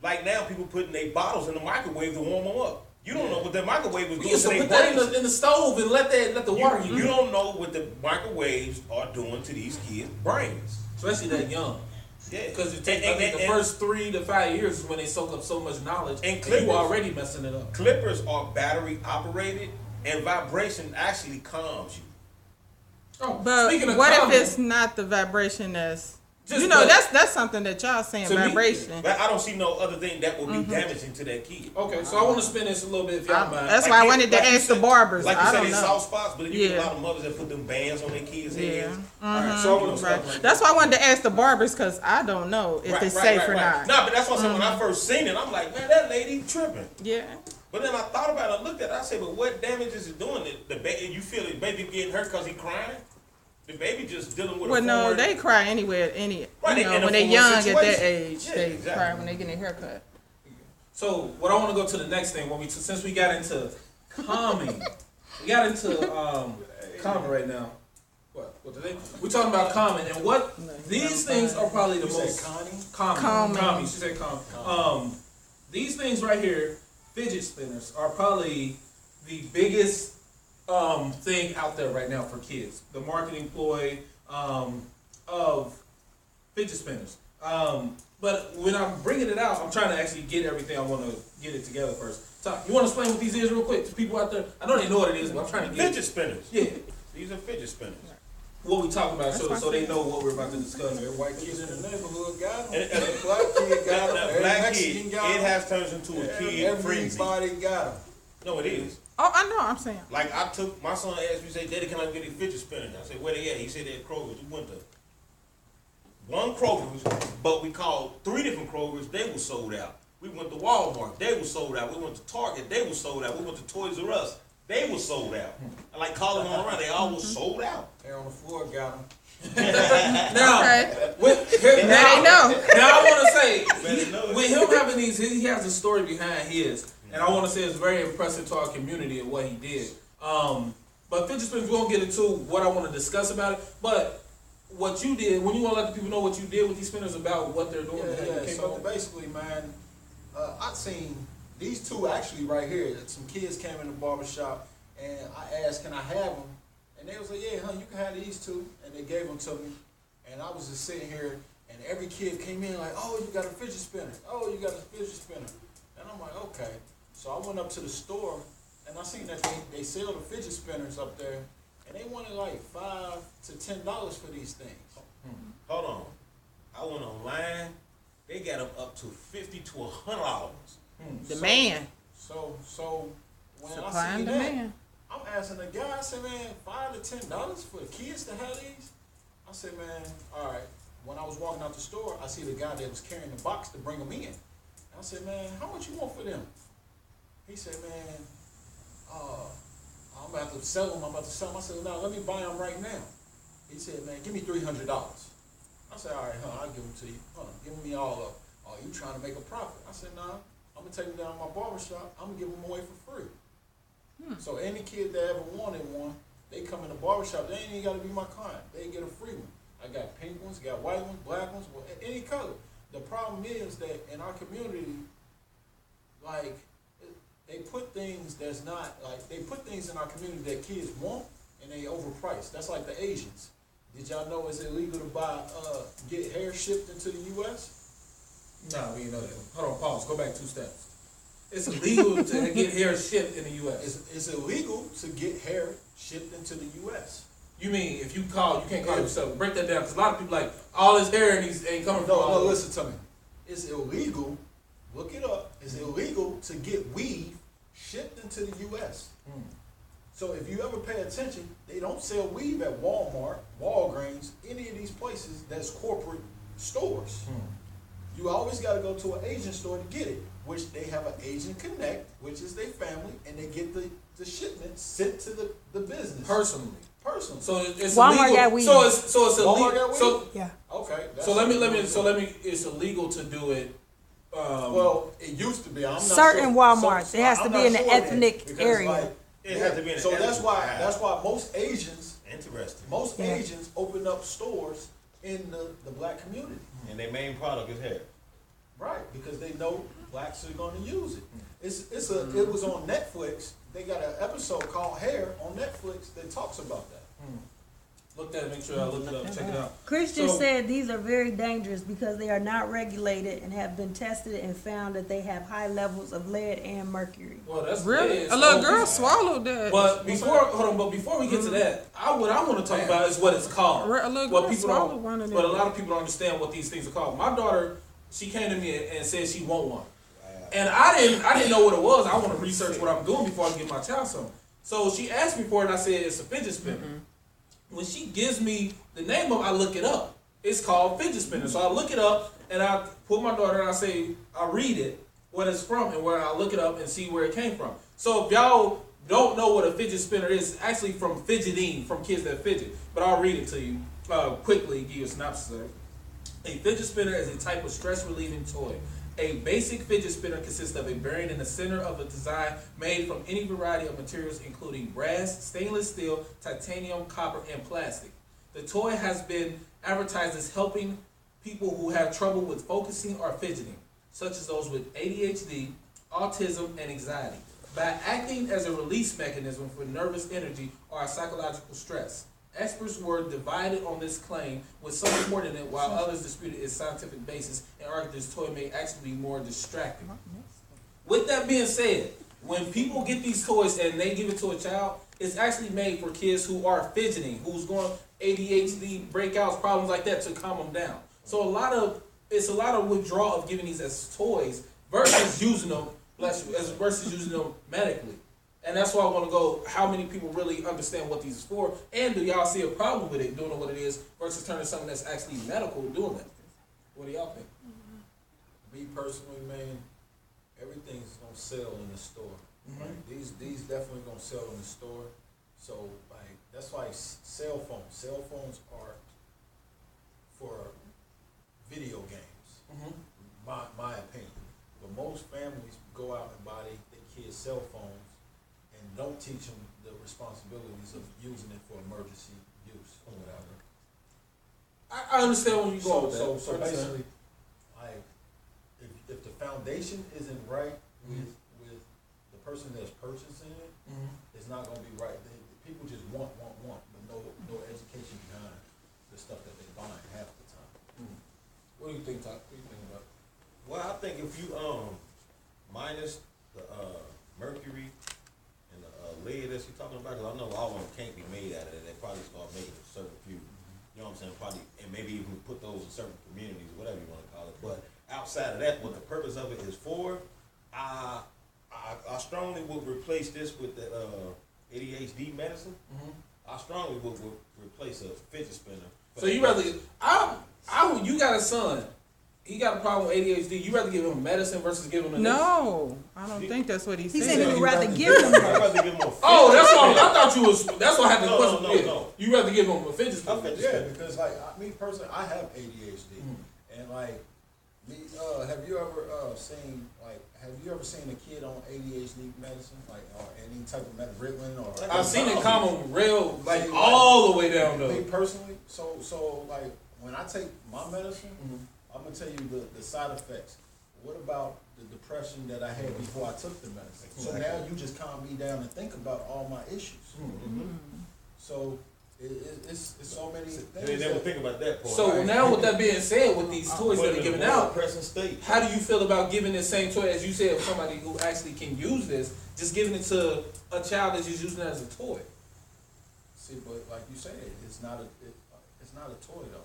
like now people putting their bottles in the microwave to warm them up. You don't know what the microwave is doing. So to put their that in the stove and let the water. You don't know what the microwaves are doing to these kids' brains, especially that young. Yeah, because it takes the first 3 to 5 years is when they soak up so much knowledge, and you already messing it up. Clippers are battery operated, and vibration actually calms you. Oh, but what if it's not the vibration that's that's something that y'all saying vibration. But I don't see no other thing that would be damaging to that kid. Okay, so I want to spin this a little bit if y'all mind. That's why I wanted to ask the barbers. Like you said, it's soft spots, but you get a lot of mothers that put them bands on their kids' heads. Alright, so I want to that's why I wanted to ask the barbers because I don't know if it's safe or not. No, but that's what I said when I first seen it. I'm like, man, that lady tripping. Yeah. But then I thought about it. I looked at it. I said, but what damage is it doing? The baby, you feel the baby getting hurt because he crying? The baby just dealing with. Well, no, they cry anywhere. When they're young at that age, they cry when they get their haircut. So, what I want to go to the next thing since we got into calming, calming right now. What today? We're talking about calming, and what these things are probably the most calming. She said calm. These things right here, fidget spinners, are probably the biggest thing out there right now for kids. The marketing ploy of fidget spinners. But when I'm bringing it out, I'm trying to actually get everything. I want to get it together first. So, you want to explain what these is real quick to people out there? I know they know what it is, but I'm trying to get fidget spinners. Yeah, these are fidget spinners. What we talking about, so they know what we're about to discuss. Every white kid in the neighborhood got them. Every black kid got them. Every black Mexican kid, got them. it has turned into a kid frenzy. Everybody got them. No, it is. Oh, I know. I'm saying. Like I took my son asked me, say, Daddy, can I get a fidget spinner? I said, where they at? He said they're at Kroger's. We went to one Kroger's, but we called 3 different Kroger's. They were sold out. We went to Walmart. They were sold out. We went to Target. They were sold out. We went to Toys R Us. They were sold out. I like calling them all around. They all were sold out. They're on the floor, got them. Now, okay. Now, know. Now I want to say, with him having these, he has a story behind his. And I want to say it's very impressive to our community and what he did. But fidget spinners, we won't get into what I want to discuss about it. But what you did, when you want to let the people know what you did with these spinners about what they're doing. So basically, man, I seen these 2 actually right here. Some kids came in the barbershop and I asked, can I have them? And they was like, yeah, honey, you can have these 2. And they gave them to me. And I was just sitting here and every kid came in like, oh, you got a fidget spinner. Oh, you got a fidget spinner. And I'm like, okay. So I went up to the store, and I seen that they sell the fidget spinners up there, and they wanted like $5 to $10 for these things. Hold on, I went online. They got them up to $50 to $100. Demand. So when Supply I see and that, demand. I'm asking the guy. I said, man, $5 to $10 for kids to have these? I said, man, all right. When I was walking out the store, I see the guy that was carrying the box to bring them in. I said, man, how much you want for them? He said, man, I'm about to sell them. I said, no, let me buy them right now. He said, man, give me $300. I said, all right, I'll give them to you. Give me all of them. Oh, you trying to make a profit? I said, nah, I'm going to take them down to my barbershop. I'm going to give them away for free. So any kid that ever wanted one, they come in the barbershop. They ain't even got to be my client. They get a free one. I got pink ones, got white ones, black ones, any color. The problem is that in our community, like, they put things that's not like they put things in our community that kids want and they overpriced. That's like the Asians. Did y'all know it's illegal to buy get hair shipped into the U.S.? No, we didn't know that. Hold on, pause. Go back 2 steps. It's illegal to get hair shipped in the U.S. It's illegal to get hair shipped into the U.S. You mean if you can't call yourself? Break that down, because a lot of people like all his hair and he's ain't coming from. No, listen to me. It's illegal. Look it up. It's illegal to get weave shipped into the U.S. So if you ever pay attention, they don't sell weave at Walmart, Walgreens, any of these places that's corporate stores. You always got to go to an Asian store to get it, which they have an Asian Connect, which is their family, and they get the shipment sent to the business. Personally. So it's Walmart illegal. got weed. So it's Walmart illegal. got weed? So Yeah. Okay. so let me. It's illegal to do it. Well, it used to be. I'm not Certain sure. Walmarts. It has to I'm be not in the sure then, ethnic because, area. like, It has to be in the so ethnic that's why area. most Asians Interesting. Asians open up stores in the black community. And their main product is hair. Right, because they know blacks are going to use it. It was on Netflix. They got an episode called Hair on Netflix that talks about that. Look at it. Make sure I look it up. Check it out. Christian So- said these are very dangerous because they are not regulated and have been tested and found that they have high levels of lead and mercury. Well, that's Really? yeah, A little so- girl swallowed that. But before we get to that, what I want to talk about is what it's called. A little What girl people swallowed don't, one of them. but a lot of people don't understand what these things are called. My daughter, she came to me and said she want one, and I didn't know what it was. I want to research what I'm doing before I give my child some. So she asked me for it, and I said it's a fidget spinner. When she gives me the name of it, I look it up. It's called fidget spinner. So I look it up, and I pull my daughter, and I read it, what it's from, and where I look it up and see where it came from. So if y'all don't know what a fidget spinner is, it's actually from fidgeting, from kids that fidget. But I'll read it to you quickly, give you a synopsis of it. A fidget spinner is a type of stress-relieving toy. A basic fidget spinner consists of a bearing in the center of a design made from any variety of materials, including brass, stainless steel, titanium, copper, and plastic. The toy has been advertised as helping people who have trouble with focusing or fidgeting, such as those with ADHD, autism, and anxiety, by acting as a release mechanism for nervous energy or psychological stress. Experts were divided on this claim, with some supporting it while others disputed its scientific basis and argued this toy may actually be more distracting. With that being said, when people get these toys and they give it to a child, it's actually made for kids who are fidgeting, who's going ADHD, breakouts, problems like that, to calm them down. So it's a lot of withdrawal of giving these as toys versus using them, versus using them medically. And that's why I want to go, how many people really understand what these is for, and do y'all see a problem with it doing what it is versus turning something that's actually medical doing that? What do y'all think? Me personally, man, everything's gonna sell in the store. Right? These definitely gonna sell in the store. So like that's why cell phones are for video games. My opinion. But most families go out and buy their kids cell phones and don't teach them the responsibilities of using it for emergency use or whatever. I understand when you go with that. So basically, like, if the foundation isn't right with the person that's purchasing it, it's not gonna be right. People just want, but no education behind the stuff that they're buying half the time. What do you think, Todd? What do you think about it? Well, I think if you minus the mercury and the lead that you're talking about, because I know all of them can't be made out of it. They probably start making a certain few. You know what I'm saying? Probably, and maybe even put those in certain communities, whatever you want to call it. But outside of that, what the purpose of it is for, I strongly would replace this with the ADHD medicine. I strongly would replace a fidget spinner. So you rather, you got a son, he got a problem with ADHD, you rather give him medicine versus give him a No, I don't think that's what he He said. said he would rather give them I'd that. rather give him a Oh, that's all. I thought you was. That's what I had the question. No. You rather give him a fidget spinner? Yeah, because like me personally, I have ADHD, and like me, have you ever seen a kid on ADHD medicine, like or any type of Ritalin or? I've seen it come real, like all the way down though. Me personally, so like when I take my medicine, I'm gonna tell you the side effects. what about the depression that I had before I took the medicine? So now you just calm me down and think about all my issues. So it's so many things. They never think about that part. So now with that being said, with these toys that are given out, present state. how do you feel about giving the same toy as you said of somebody who actually can use this, just giving it to a child that's just using it as a toy? See, but like you said, it's not a toy though.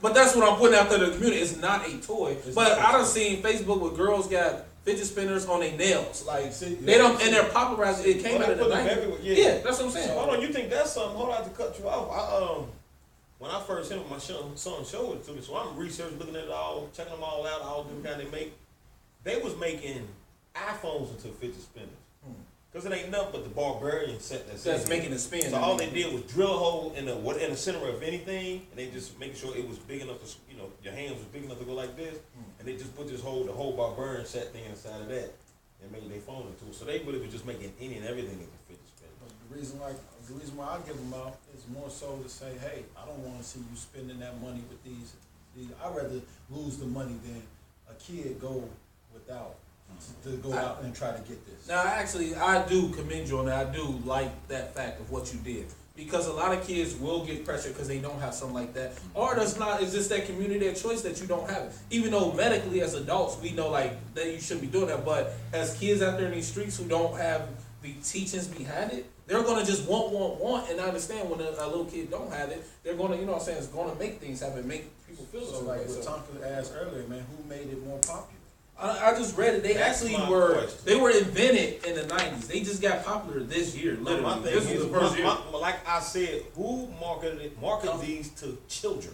But that's what I'm putting out there to the community. It's not a toy. It's But not a I done toy. seen Facebook where girls got fidget spinners on their nails. Like See, they don't, and they're popularized. It came Well, out of they the put them 90s. everywhere, Yeah. yeah. That's what I'm saying. Hold on, you think that's something? Hold on, I have to cut you off. When I first seen my son showed it to me, so I'm researching, looking at it all, checking them all out, all different kind they make. They was making iPhones into fidget spinners. Cause it ain't nothing but the barbarian set That's making it spin. So all they did was drill a hole in the center of anything, and they just making sure it was big enough to, your hands was big enough to go like this, and they just put the whole barbarian set thing inside of that, and made their phone into it. So they really was just making any and everything they could fit to spin. But the reason why I give them out is more so to say, hey, I don't want to see you spending that money with these. I'd rather lose the money than a kid go without to go out and try to get this. Now, actually, I do commend you on that. I do like that fact of what you did. Because a lot of kids will get pressure because they don't have something like that. Or it's just that community of choice that you don't have it. Even though medically as adults, we know like that you shouldn't be doing that. But as kids out there in these streets who don't have the teachings behind it, they're going to just want. And I understand when a little kid don't have it, they're going to, you know what I'm saying, it's going to make things happen, make people feel So like what Tonka asked earlier, man, who made it more popular? I just read it. They That's actually my were question. they were invented in the 90s. They just got popular this year. Literally, My thing this was is, the first year. like I said, who marketed these to children?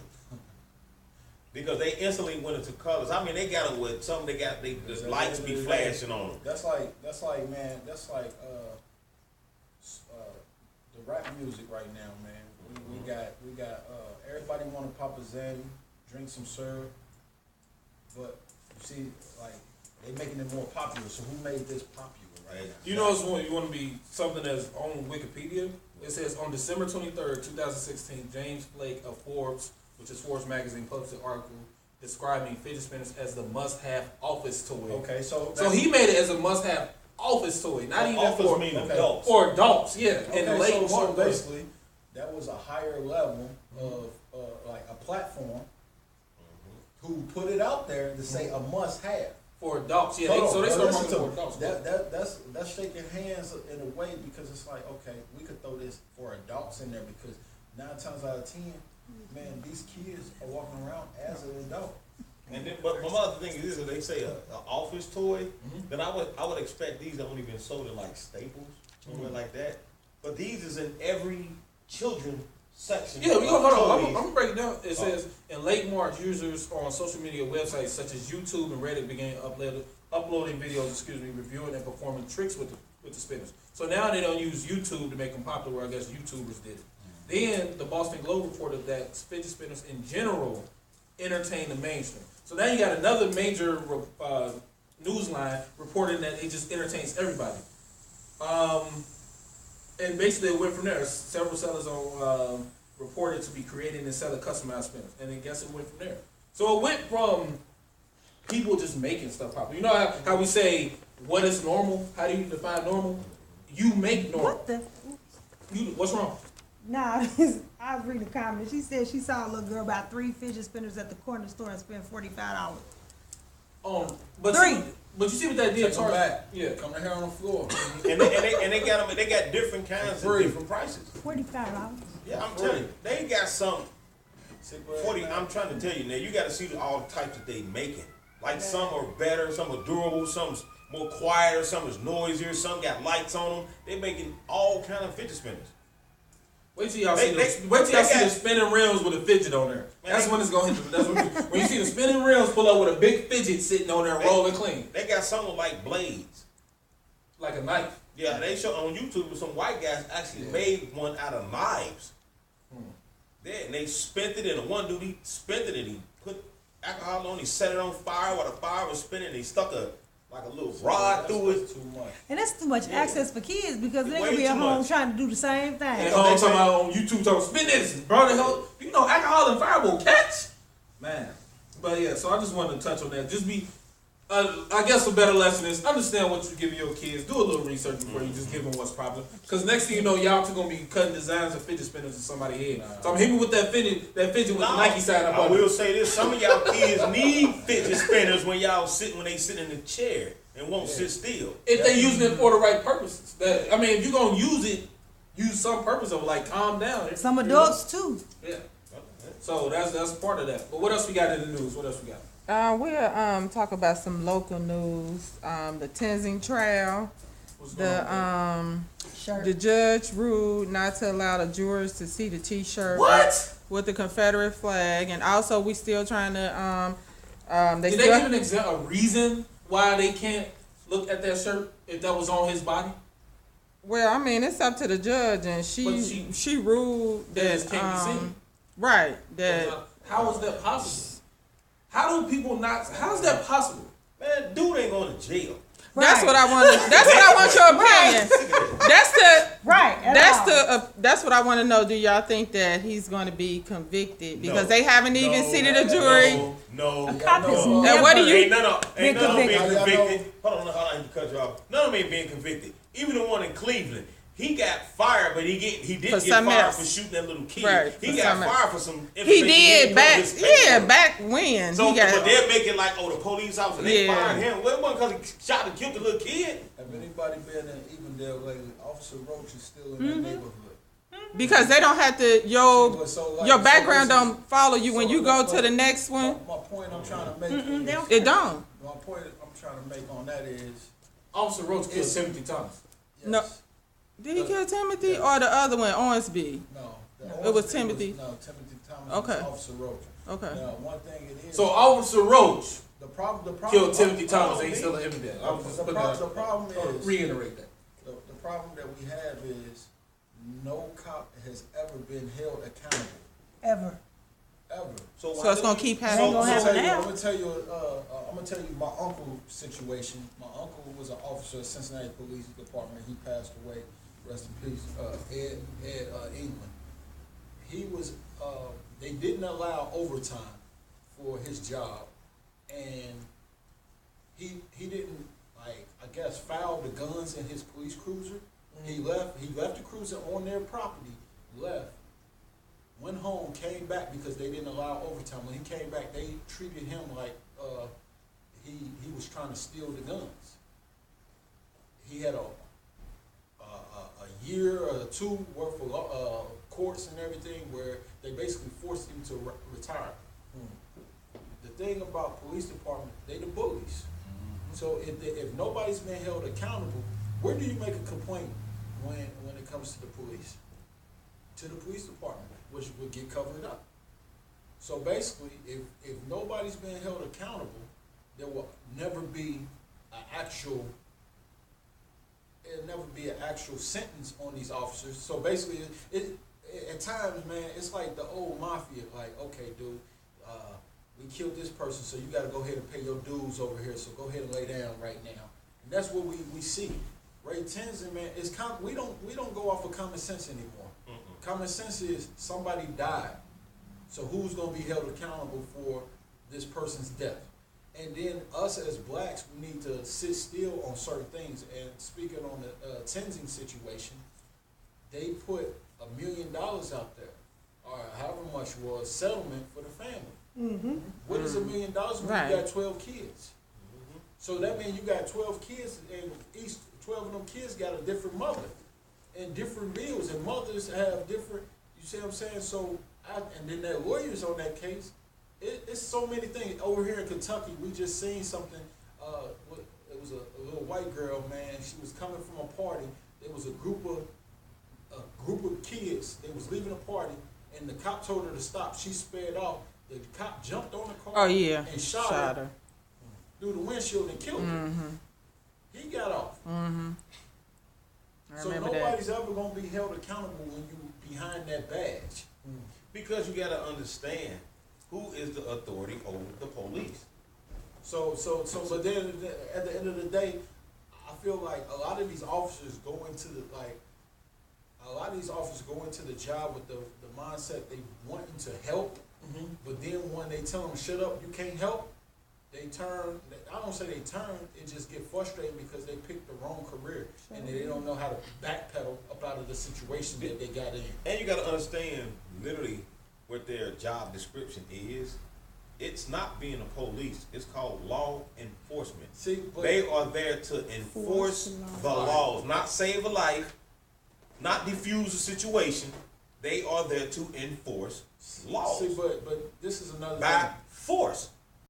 Because they instantly went into colors. I mean, they got it with some. They got the lights be flashing on them. That's like man, that's like the rap music right now, man. We got everybody want to pop a Zanny, drink some syrup, but you see, like they making it more popular. So who made this popular right now? You know, it's one you want to be something that's on Wikipedia. It says on December 23rd, 2016, James Blake of Forbes, which is Forbes magazine, published an article describing fidget spinners as the must-have office toy. Okay, so he made it as a must-have office toy, not even Office for mean okay. adults. for adults. Yeah, okay, in late so March. basically, that was a higher level of like a platform who put it out there to say a must-have. For adults, yeah. Hold So on, they but start listen marketing to for me. adults. That's shaking hands in a way because it's like, okay, we could throw this for adults in there because 9 times out of 10, man, these kids are walking around as an adult. And then, but my other thing is, if they say an office toy, then I would expect these to only been sold in like Staples, somewhere like that. But these is in every children section. Yeah, we gonna hold on. toys. I'm gonna break it down. It says in late March, users on social media websites such as YouTube and Reddit began uploading videos, reviewing and performing tricks with the spinners. So now they don't use YouTube to make them popular. I guess YouTubers did it. Then the Boston Globe reported that fidget spinners in general entertain the mainstream. So now you got another major news line reporting that it just entertains everybody. And basically it went from there. Several sellers reported to be creating and selling customized spinners. And then guess it went from there. So it went from people just making stuff popular. You know how we say, what is normal? How do you define normal? You make normal. What the? What's wrong? Nah, I was reading the comment. She said she saw a little girl buy 3 fidget spinners at the corner store and spend $45. But 3. But you see what that did? Take them back. Yeah. Come to here on the floor. and they got them. They got different kinds of different prices. $45. Yeah, I'm telling you, they got some 40. I'm trying to tell you now. You got to see all the types that they making. Like some are better, some are durable, some's more quieter, some is noisier, some got lights on them. They making all kind of fidget spinners. Wait till y'all see the spinning rims with a fidget on there. That's when it's gonna hit. That's when you see the spinning rims pull up with a big fidget sitting on there and rolling clean, They got some with like blades. like a knife. Yeah, they show on YouTube some white guys actually made one out of knives. Yeah, and they spent it, and one dude, he spent it and he put alcohol on, he set it on fire while the fire was spinning, and he stuck a little rod through it. Too much. And that's too much access for kids because they're Way gonna be too at home much. trying to do the same thing. And talking about on YouTube, talking spin this, bro. You know, alcohol and fire will catch, man. But yeah, so I just wanted to touch on that. Just be I guess a better lesson is understand what you give your kids. Do a little research before you just give them what's popular. Because next thing you know, y'all two gonna be cutting designs of fidget spinners in somebody's head. So I'm hitting with that fidget with the Nike sign up I on it. will say this: some of y'all kids need fidget spinners when they sit in the chair and won't sit still. If they using it for the right purposes. If you're gonna use it, use some purpose of like calm down. Some adults too. Yeah. So that's part of that. But what else we got in the news? What else we got? We'll talk about some local news. The Tenzing Trail. What's going on? The judge ruled not to allow the jurors to see the T-shirt with the Confederate flag, and also we still trying to. Did they give a reason why they can't look at that shirt if that was on his body? Well, I mean, it's up to the judge, and she ruled that it can't be seen. Right. That how is that possible? How do people not? How is that possible? Man, dude ain't going to jail. That's what I want. That's what I want your opinion. That's the right. That's what I want to know. Do y'all think that he's going to be convicted because they haven't even seated a jury? No. A cop is And never what do you? Ain't none of them being convicted. Hold on, I need to cut you off. None of them ain't being convicted. Even the one in Cleveland. He got fired, but he did get fired for shooting that little kid. Right, he got fired for some. He did back when. So, he got, but they're making like, the police officer they fired him. Well, it wasn't because he shot and killed the little kid. Have anybody been in Evendale lately? Officer Roach is still in that neighborhood. because they don't have to your background don't follow you when you go to the next one. My point I'm trying to make It don't. My point I'm trying to make on that is Officer Roach killed Timothy Thomas. yes, No. Did he kill Timothy or the other one, Owensby? No, It was Timothy. Timothy Thomas. Okay. Was Officer Roach. Okay. Now, one thing it is. So Officer Roach the problem killed Timothy Thomas, and he's still in Evendale. I was just putting that. The problem is Reiterate that. the problem that we have is no cop has ever been held accountable. Ever. So it's gonna keep happening. gonna happen now. I'm gonna tell you my uncle's situation. My uncle was an officer of Cincinnati Police Department. He passed away. Rest in peace. Ed England. He was. They didn't allow overtime for his job, and he didn't I guess foul the guns in his police cruiser. He left the cruiser on their property. Left. Went home, came back because they didn't allow overtime. When he came back, they treated him like he was trying to steal the guns. He had a year or two worth of courts and everything where they basically forced him to retire. The thing about police department, they the bullies. So if nobody's been held accountable, where do you make a complaint when it comes to the police? To the police department, which would get covered up. So basically, if nobody's been held accountable, there will never be an actual sentence on these officers. So basically, at times, man, it's like the old mafia. Like, okay, dude, we killed this person, so you got to go ahead and pay your dues over here. So go ahead and lay down right now. And that's what we see. Ray Tenzin, man, we don't go off of common sense anymore. Common sense is somebody died, so who's going to be held accountable for this person's death? And then us as blacks, we need to sit still on certain things. And speaking on the Tenzing situation, they put $1 million out there, or however much was settlement for the family. What is $1 million when you got 12 kids? So that means you got 12 kids, and each 12 of them kids got a different mother. And different bills, and mothers have different, you see what I'm saying? So, and then their lawyers on that case, it's so many things. Over here in Kentucky, we just seen something, it was a little white girl, man, she was coming from a party. There was a group of kids, they was leaving a party, and the cop told her to stop. She sped off. The cop jumped on the car and shot her through the windshield and killed her. He got off. So nobody's ever going to be held accountable when you behind that badge. Because you got to understand who is the authority over the police. But then at the end of the day, I feel like a lot of these officers go into the job with the mindset they wanting to help, but then when they tell them shut up, you can't help, they turn. I don't say they turn. It just get frustrating because they pick the wrong career and they don't know how to backpedal up out of the situation that they got in. And you got to understand, literally, what their job description is. It's not being a police. It's called law enforcement. See, but They are there to enforce the laws, not save a life, not defuse a situation. They are there to enforce laws see, but this is another by thing. force.